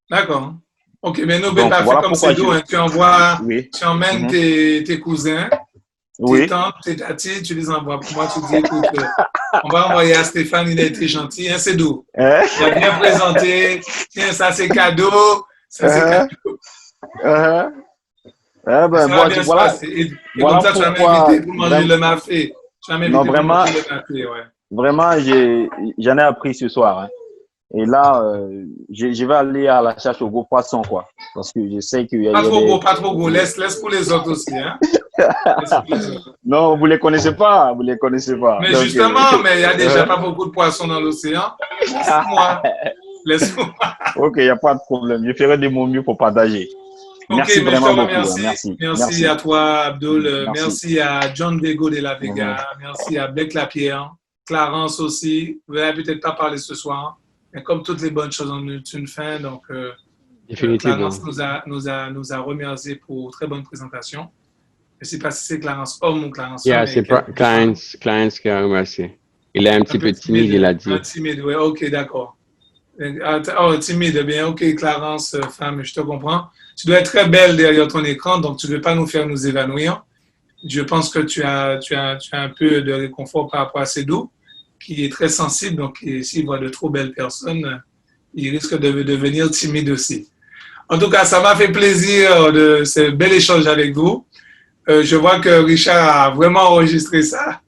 D'accord. Ok, mais n'oublie pas, voilà, fais comme Cédou, tu emmènes tes cousins, tes tantes, tes tatis, tu les envoies pour moi, tu dis, écoute, on va envoyer à Stéphane, il a été gentil, hein, Cédou. Il a bien présenté, tiens, ça c'est cadeau, ça c'est cadeau. Ça va bien se passer. Et comme ça, tu vas m'inviter pour manger le mafé. Tu vas m'inviter pour manger le mafé, Vraiment, j'en ai appris ce soir, hein. Et là, je vais aller à la chasse aux gros poissons, quoi. Parce que je sais qu'il y a... Pas trop gros. Laisse pour les autres aussi, hein. Non, vous les connaissez pas. Mais donc, justement, mais il y a déjà pas beaucoup de poissons dans l'océan. Laisse-moi. Ok, il n'y a pas de problème. Je ferai de mon mieux pour partager. Merci Ok, mais je te vraiment beaucoup. remercie. Merci. Merci à toi, Abdul. Merci. Merci à John Dego de la Vega. Merci à Bec Lapierre. Clarence aussi. Vous n'avez peut-être pas parlé ce soir. Mais comme toutes les bonnes choses ont une fin, donc Définitivement. Clarence nous a remercié pour très bonne présentation. Je ne sais pas si c'est Clarence homme ou Clarence femme. Yeah, c'est Clarence qui a remercié. Il est un petit peu timide, il a dit. Un timide, oui. Ok, d'accord. Oh, timide, bien. Ok, Clarence, femme, je te comprends. Tu dois être très belle derrière ton écran, donc tu ne veux pas nous faire nous évanouir. Je pense que tu as un peu de réconfort par rapport à Cédou, qui est très sensible, donc s'il voit de trop belles personnes, il risque de devenir timide aussi. En tout cas, ça m'a fait plaisir de ce bel échange avec vous. Je vois que Richard a vraiment enregistré ça.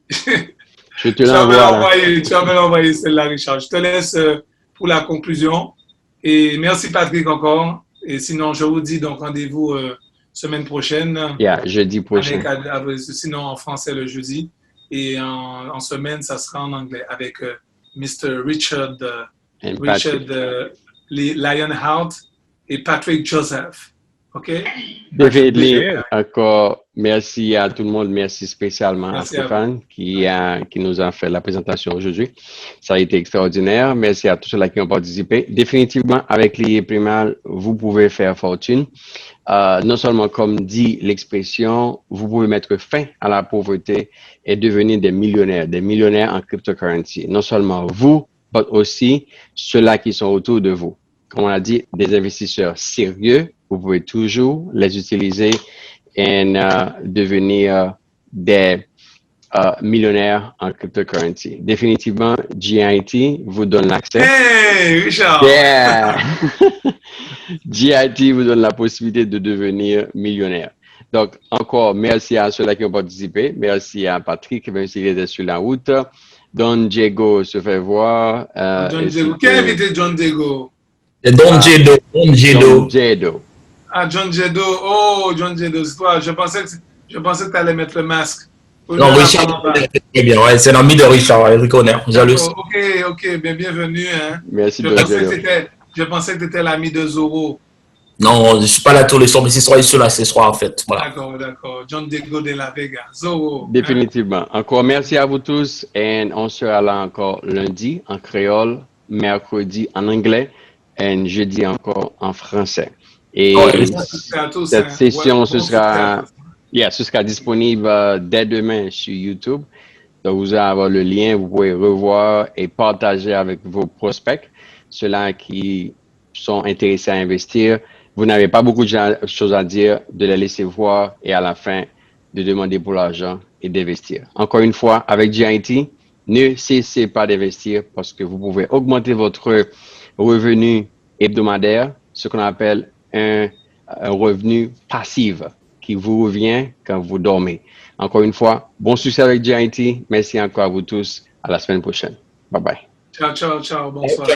Je te l'envoie. Tu vas me l'envoyer celle-là, Richard. Je te laisse pour la conclusion. Et merci Patrick encore. Et sinon, je vous dis donc rendez-vous semaine prochaine. Yeah, jeudi prochain. Sinon, en français le jeudi. Et en semaine, ça sera en anglais avec Mr. Richard Lionheart et Patrick Joseph. OK? David, encore merci à tout le monde. Merci spécialement à Stéphane qui nous a fait la présentation aujourd'hui. Ça a été extraordinaire. Merci à tous ceux-là qui ont participé. Définitivement, avec l'IA Primal, vous pouvez faire fortune. Non seulement, comme dit l'expression, vous pouvez mettre fin à la pauvreté et devenir des millionnaires en cryptocurrency. Non seulement vous, mais aussi ceux-là qui sont autour de vous. Comme on a dit, des investisseurs sérieux, vous pouvez toujours les utiliser et devenir des millionnaires en cryptocurrency. Définitivement, GIT vous donne l'accès. Hey, Richard! Yeah! GIT vous donne la possibilité de devenir millionnaire. Donc, encore merci à ceux-là qui ont participé. Merci à Patrick qui va essayer d'être sur la route. Don Diego se fait voir. John Diego. Qui a invité John Diego? Don Jedo. Ah, John Jedo. Oh, John Jedo, c'est toi. Je pensais que tu allais mettre le masque. Non, Richard, très bien. Ouais, c'est l'ami de Richard, Eric Honner. Jaloux. Ok, bienvenue. Hein. Merci, je pensais que tu étais l'ami de Zoro. Non, je ne suis pas là tous les soirs, mais ce soir, je suis là ce soir, en fait. Voilà. D'accord. John Diego de la Vega. Zoro. Définitivement. Hein? Encore merci à vous tous. Et on sera là encore lundi en créole, mercredi en anglais et jeudi encore en français. Et cette session, ce sera disponible dès demain sur YouTube. Donc, vous allez avoir le lien, vous pouvez revoir et partager avec vos prospects, ceux-là qui sont intéressés à investir. Vous n'avez pas beaucoup de choses à dire, de les laisser voir et à la fin, de demander pour l'argent et d'investir. Encore une fois, avec GIT, ne cessez pas d'investir parce que vous pouvez augmenter votre revenu hebdomadaire, ce qu'on appelle un revenu passif qui vous revient quand vous dormez. Encore une fois, bon succès avec GIT. Merci encore à vous tous. À la semaine prochaine. Bye bye. Ciao. Bonsoir.